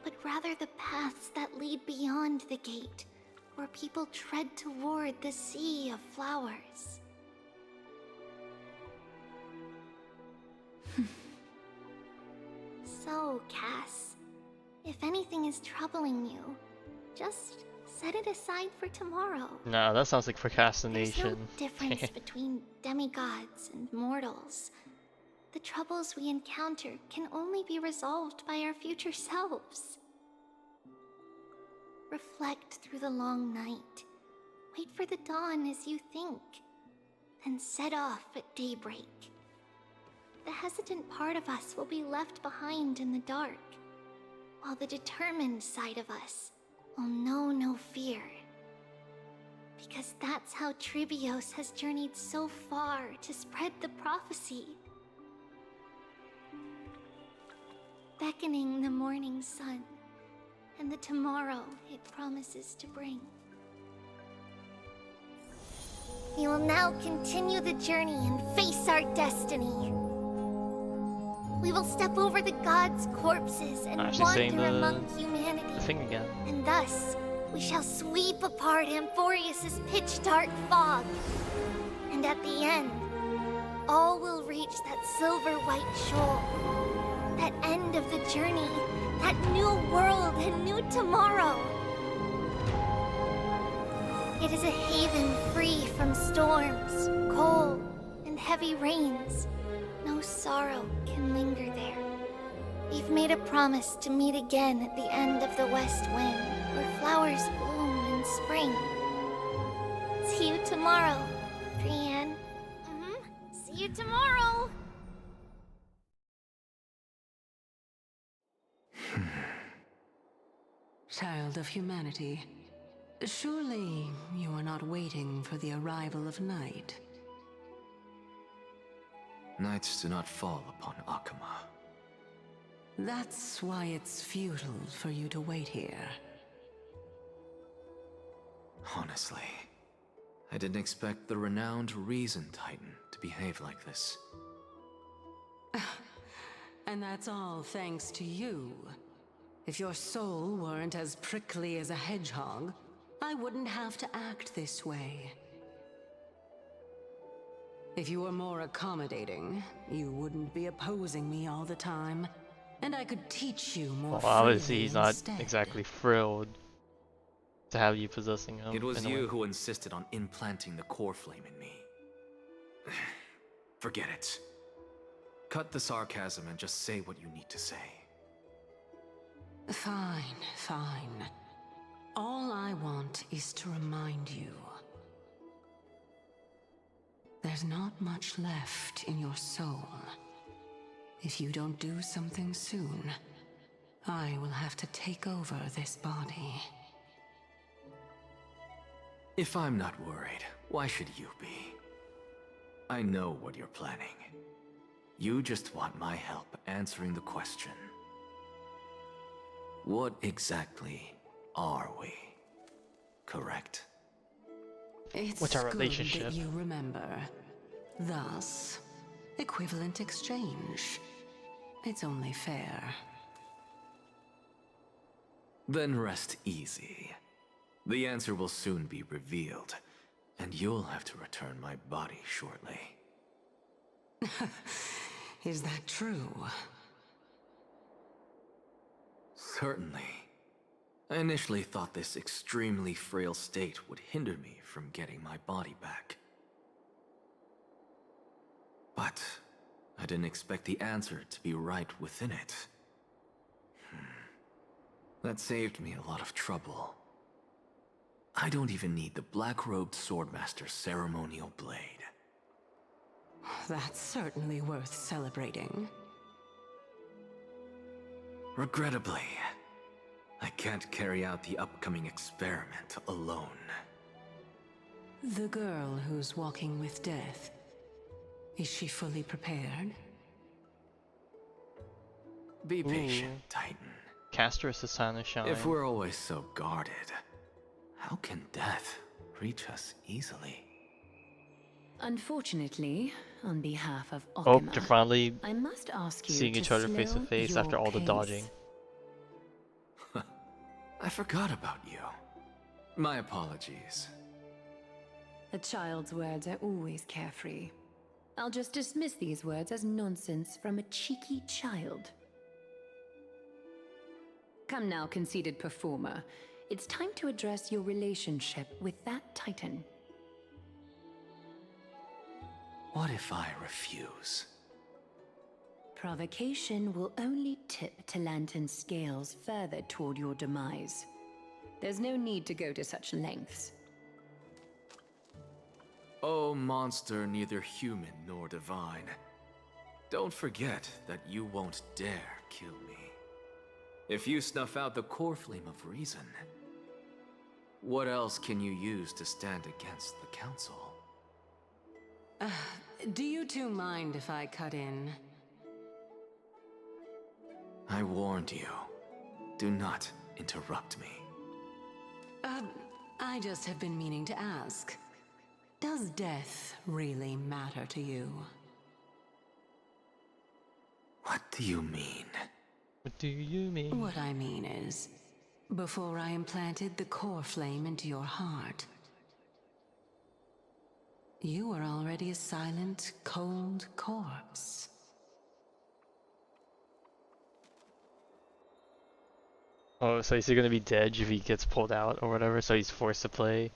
but rather the paths that lead beyond the gate, where people tread toward the sea of flowers. So, Cass, if anything is troubling you, just set it aside for tomorrow. Nah, that sounds like There's procrastination. no difference between demigods and mortals. The troubles we encounter can only be resolved by our future selves. Reflect through the long night. Wait for the dawn as you think. Then set off at daybreak. The hesitant part of us will be left behind in the dark, while the determined side of us will know no fear. Because that's how Tribios has journeyed so far to spread the prophecy. Beckoning the morning sun, and the tomorrow it promises to bring. We will now continue the journey and face our destiny. We will step over the gods' corpses and She's saying wander the among humanity. thing again. And thus, we shall sweep apart Amphoreus' pitch-dark fog. And at the end, all will reach that silver-white shoal. That end of the journey, that new world and new tomorrow. It is a haven free from storms, cold, and heavy rains. No sorrow can linger there. We've made a promise to meet again at the end of the west wind, where flowers bloom in spring. See you tomorrow, Brienne. you tomorrow! Child of humanity, surely you are not waiting for the arrival of night. Nights do not fall upon Akama. That's why it's futile for you to wait here. Honestly, I didn't expect the renowned Reason Titan to behave like this. And that's all thanks to you. If your soul weren't as prickly as a hedgehog, I wouldn't have to act this way. If you were more accommodating, you wouldn't be opposing me all the time, and I could teach you more Well, obviously freely he's not instead. exactly thrilled to have you possessing him. It was in a way. you who insisted on implanting the core flame in me. Forget it. Cut the sarcasm and just say what you need to say. Fine, fine. All I want is to remind you. There's not much left in your soul. If you don't do something soon, I will have to take over this body. If I'm not worried, why should you be? I know what you're planning. You just want my help answering the question. What exactly are we? Correct? It's What's our good relationship? that you remember. Thus, equivalent exchange. It's only fair. Then rest easy. The answer will soon be revealed, and you'll have to return my body shortly. Is that true? Certainly. I initially thought this extremely frail state would hinder me from getting my body back. But I didn't expect the answer to be right within it. That saved me a lot of trouble. I don't even need the black-robed Swordmaster's ceremonial blade. That's certainly worth celebrating. Regrettably, I can't carry out the upcoming experiment alone. The girl who's walking with death, is she fully prepared? Be patient, Titan. Caster's is time to shine. If we're always so guarded, how can death reach us easily? Unfortunately, on behalf of Oh, Okima, to finally I must ask you seeing to each other face to slow face your after all the pace. dodging. I forgot about you. My apologies. A child's words are always carefree. I'll just dismiss these words as nonsense from a cheeky child. Come now, conceited performer. It's time to address your relationship with that Titan. What if I refuse? Provocation will only tip Talantan's scales further toward your demise. There's no need to go to such lengths. Oh, monster neither human nor divine. Don't forget that you won't dare kill me. If you snuff out the core flame of reason, what else can you use to stand against the Council? Do you two mind if I cut in? I warned you. Do not interrupt me. I just have been meaning to ask. Does death really matter to you? What do you mean? What do you mean? What I mean is, before I implanted the core flame into your heart, you were already a silent, cold corpse. Oh, so is he gonna be dead if he gets pulled out or whatever? So he's forced to play,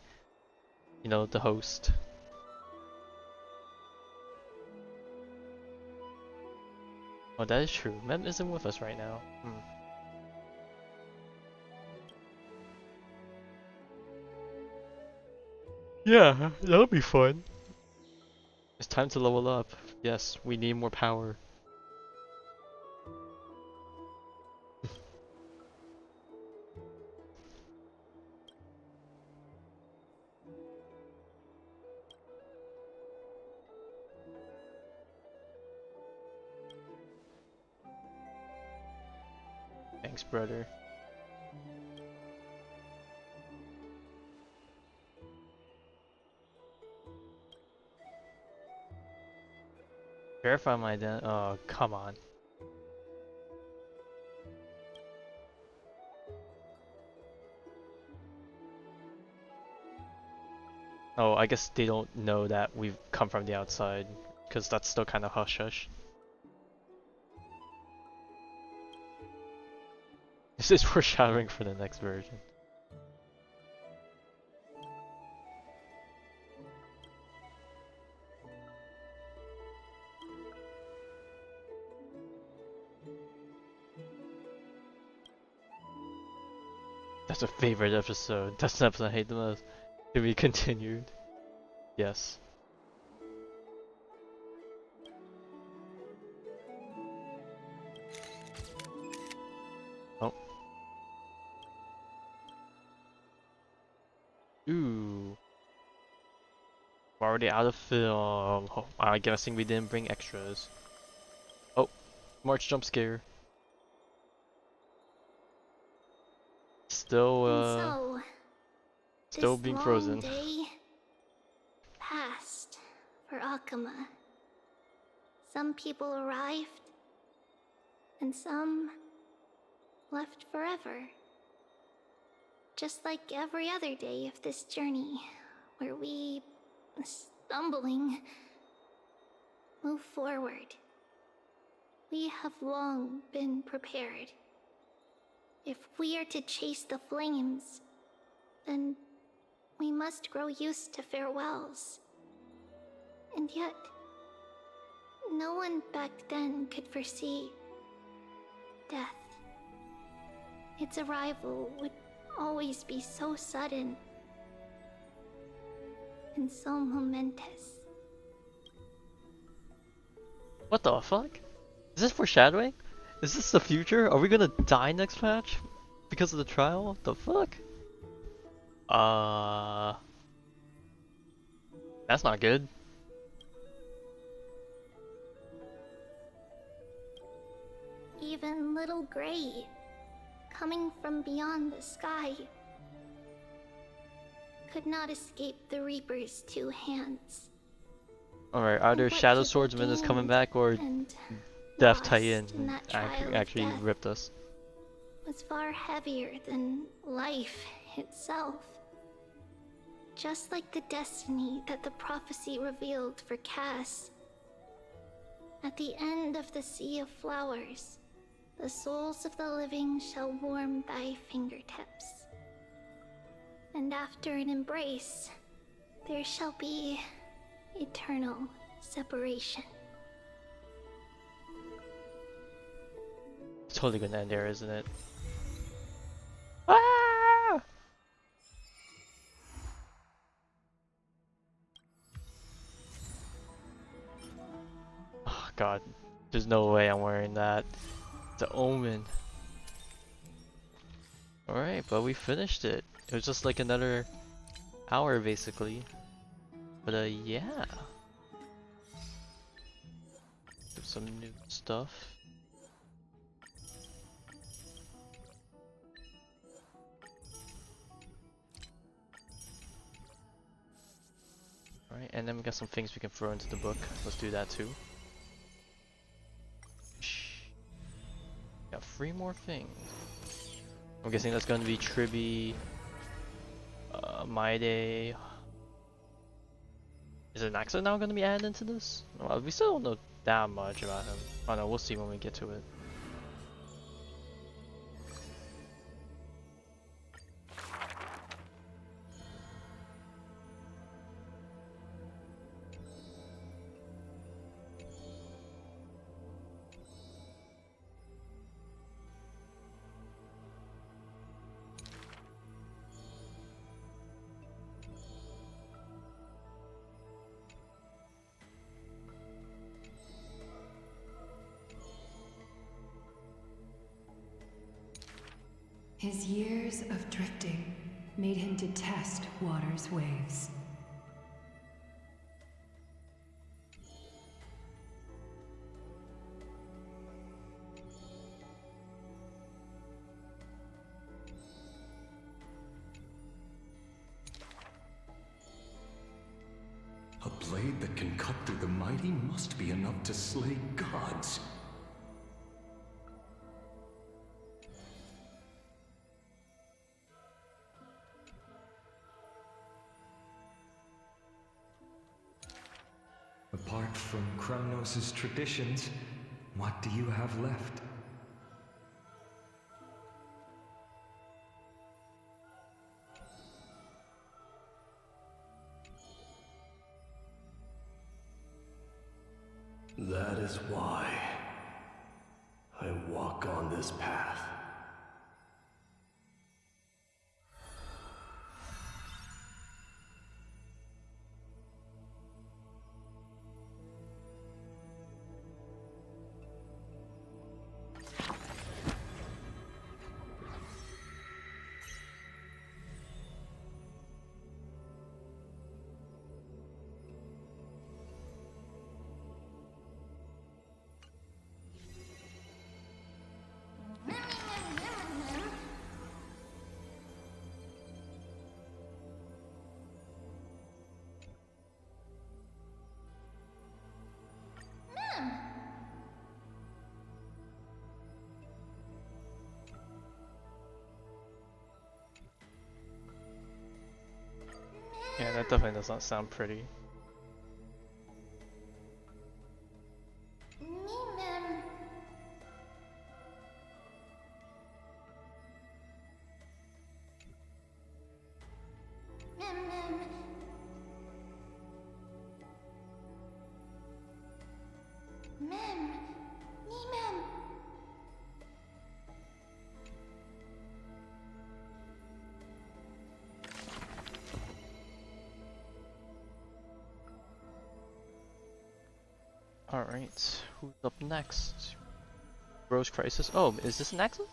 you know, the host. Oh, that is true. Mem isn't with us right now. Yeah, that'll be fun. It's time to level up. Yes, we need more power. Thanks, brother. Verify my identity. Oh, come on. Oh, I guess they don't know that we've come from the outside, because that's still kind of hush hush. This is foreshadowing for the next version. That's a favorite episode. That's the episode I hate the most. To be continued. Yes. Oh. Ooh. We're already out of film. Oh, I'm guessing we didn't bring extras. Oh, March jump scare. Still, And so, still this being long frozen. day passed for Akama. Some people arrived, and some left forever. Just like every other day of this journey, where we, stumbling, move forward. We have long been prepared. If we are to chase the flames, then we must grow used to farewells. And yet, no one back then could foresee death. Its arrival would always be so sudden and so momentous. What the fuck? Is this foreshadowing? Is this the future? Are we gonna die next match? Because of the trial? The fuck? That's not good. Even little Gray, coming from beyond the sky, could not escape the Reaper's two hands. Alright, either And what Shadow people Swordsman is coming gained back or and Death lost Titan in that trial of actually death ripped us. was far heavier than life itself. Just like the destiny that the prophecy revealed for Cass. At the end of the Sea of Flowers, the souls of the living shall warm thy fingertips. And after an embrace, there shall be eternal separation. It's totally gonna end there, isn't it? Ah! Oh god, there's no way I'm wearing that. It's an omen. Alright, but we finished it. It was just like another hour basically. But yeah. Some new stuff. Alright, and then we got some things we can throw into the book. Let's do that too. Got 3 more things. I'm guessing that's gonna be Tribby, My Day. Is it Naxa now gonna be added into this? Well, we still don't know that much about him. Oh no, we'll see when we get to it. His years of drifting made him detest water's waves. A blade that can cut through the mighty must be enough to slay gods. Apart from Chronos' traditions, what do you have left? That is why I walk on this path. Yeah, that definitely does not sound pretty. Alright, who's up next? Rose Chrysos. Oh, is this an accident?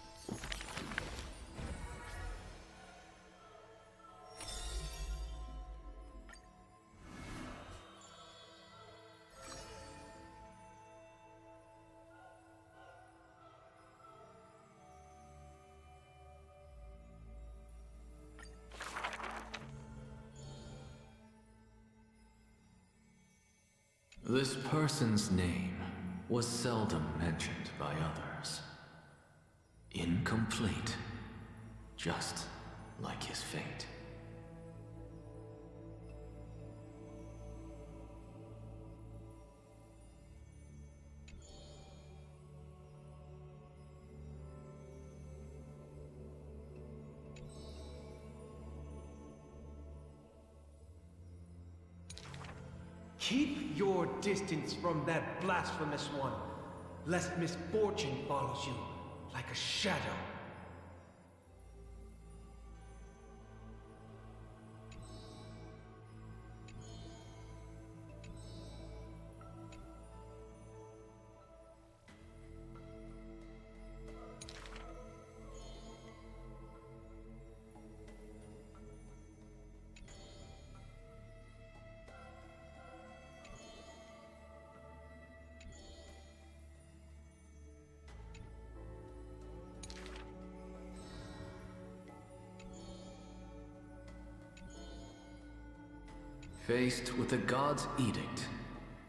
This person's name was seldom mentioned by others. Incomplete, just like his fate. Keep your distance from that blasphemous one, lest misfortune follows you like a shadow. Faced with the god's edict,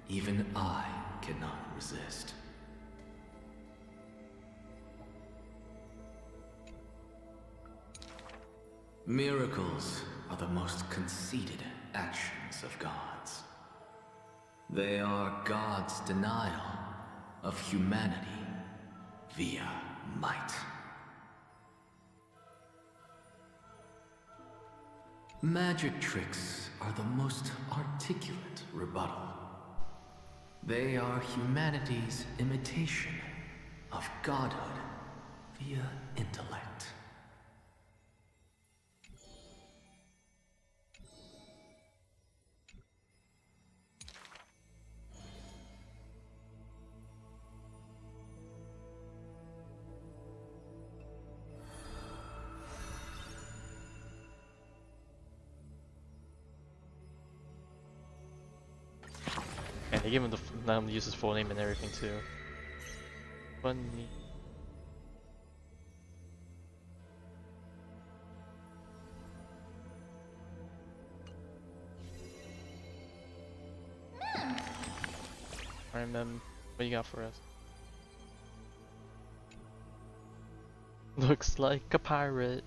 even I cannot resist. Miracles are the most conceited actions of gods. They are God's denial of humanity via might. Magic tricks are the most articulate rebuttal. They are humanity's imitation of godhood via intellect. They give him the let him use his full name and everything too. Funny. Alright, Mem, what you got for us? Looks like a pirate.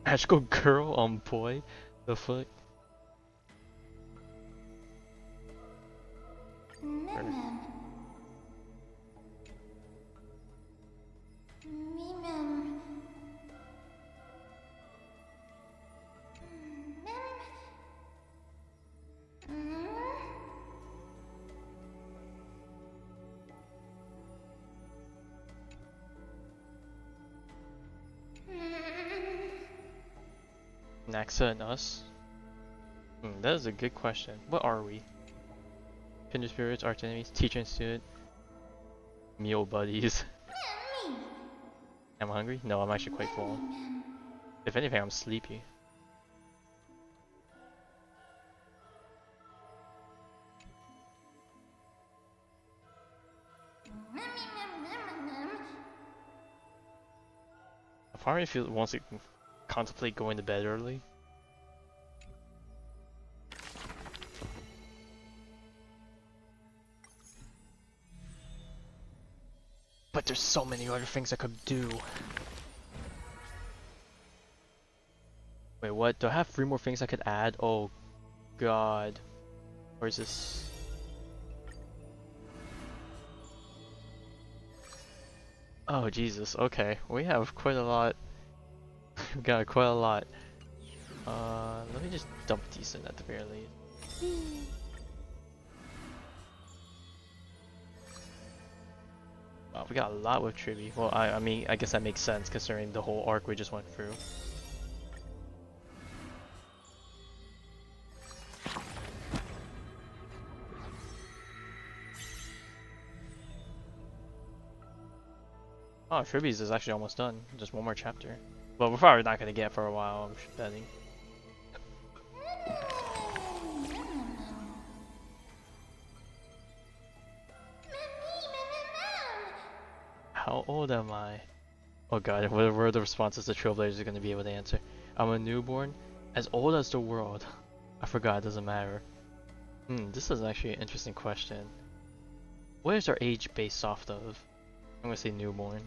Magical girl on boy. The fuck? Mem. Mem. Naxa and us? That is a good question. What are we? Kindred spirits, arch enemies, teacher and student, meal buddies. Am I hungry? No, I'm actually quite full. If anything, I'm sleepy. I probably feel wants to contemplate going to bed early. But there's so many other things I could do. Wait, what? Do I have 3 more things I could add? Oh god. Where's this? Oh Jesus, okay. We have quite a lot. We've got quite a lot. Let me just dump these in at the very least. Wow, we got a lot with Triby. Well, I mean, I guess that makes sense considering the whole arc we just went through. Oh, Triby's is actually almost done. Just one more chapter. Well, we're probably not gonna get for a while, I'm betting. How old am I? Oh god, what are the responses the Trailblazers are going to be able to answer? I'm a newborn, as old as the world. I forgot, it doesn't matter. This is actually an interesting question. What is our age based off of? I'm going to say newborn.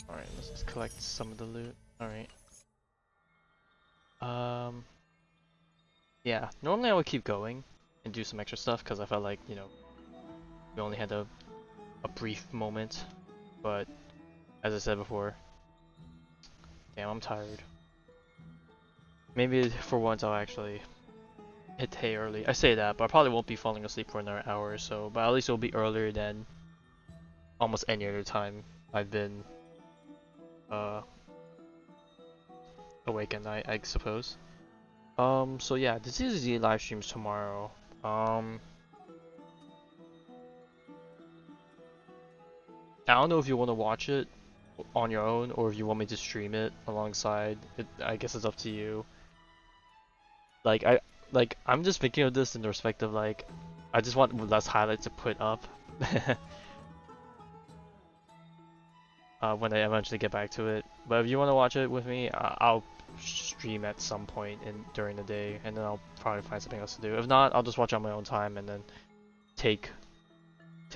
Alright, let's just collect some of the loot. Alright. Yeah, normally I would keep going and do some extra stuff because I felt like, you know, we only had a brief moment. But, as I said before, damn, I'm tired. Maybe for once I'll actually hit hay early. I say that, but I probably won't be falling asleep for another hour or so. But at least it'll be earlier than almost any other time I've been awake at night, I suppose. So yeah, this is the live streams tomorrow. I don't know if you want to watch it on your own or if you want me to stream it alongside. I guess it's up to you. I'm just thinking of this in the respect of like, I just want less highlights to put up when I eventually get back to it. But if you want to watch it with me, I'll stream at some point during the day, and then I'll probably find something else to do. If not, I'll just watch on my own time and then take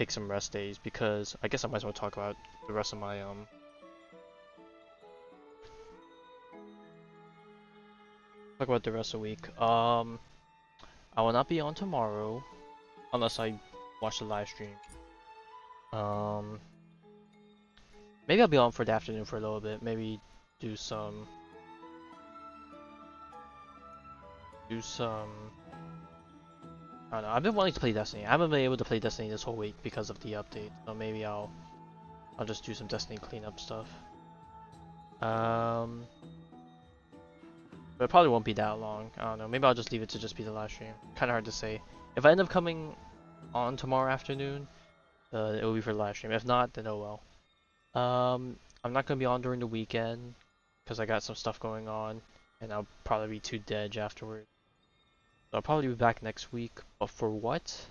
some rest days, because I guess I might as well talk about the rest of my talk about the rest of the week. I will not be on tomorrow unless I watch the live stream. Maybe I'll be on for the afternoon for a little bit. Maybe do some do some. I don't know. I've been wanting to play Destiny. I haven't been able to play Destiny this whole week because of the update. So maybe I'll just do some Destiny cleanup stuff. But it probably won't be that long. I don't know. Maybe I'll just leave it to just be the live stream. Kind of hard to say. If I end up coming on tomorrow afternoon, it will be for the live stream. If not, then oh well. I'm not gonna be on during the weekend because I got some stuff going on, and I'll probably be too dead afterwards. So I'll probably be back next week. But for what?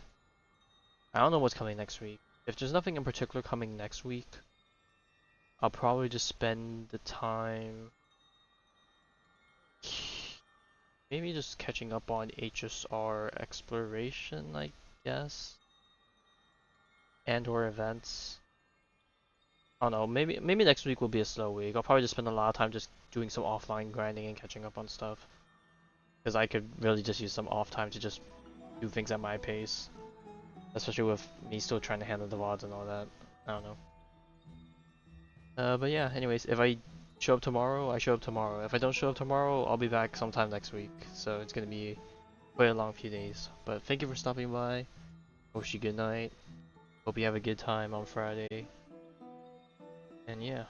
I don't know what's coming next week. If there's nothing in particular coming next week, I'll probably just spend the time maybe just catching up on HSR exploration, I guess, and or events. I don't know, maybe next week will be a slow week. I'll probably just spend a lot of time just doing some offline grinding and catching up on stuff. Because I could really just use some off time to just do things at my pace. Especially with me still trying to handle the VODs and all that. I don't know. But yeah, anyways, if I show up tomorrow, I show up tomorrow. If I don't show up tomorrow, I'll be back sometime next week. So it's gonna be quite a long few days. But thank you for stopping by. Wish you good night. Hope you have a good time on Friday. And yeah.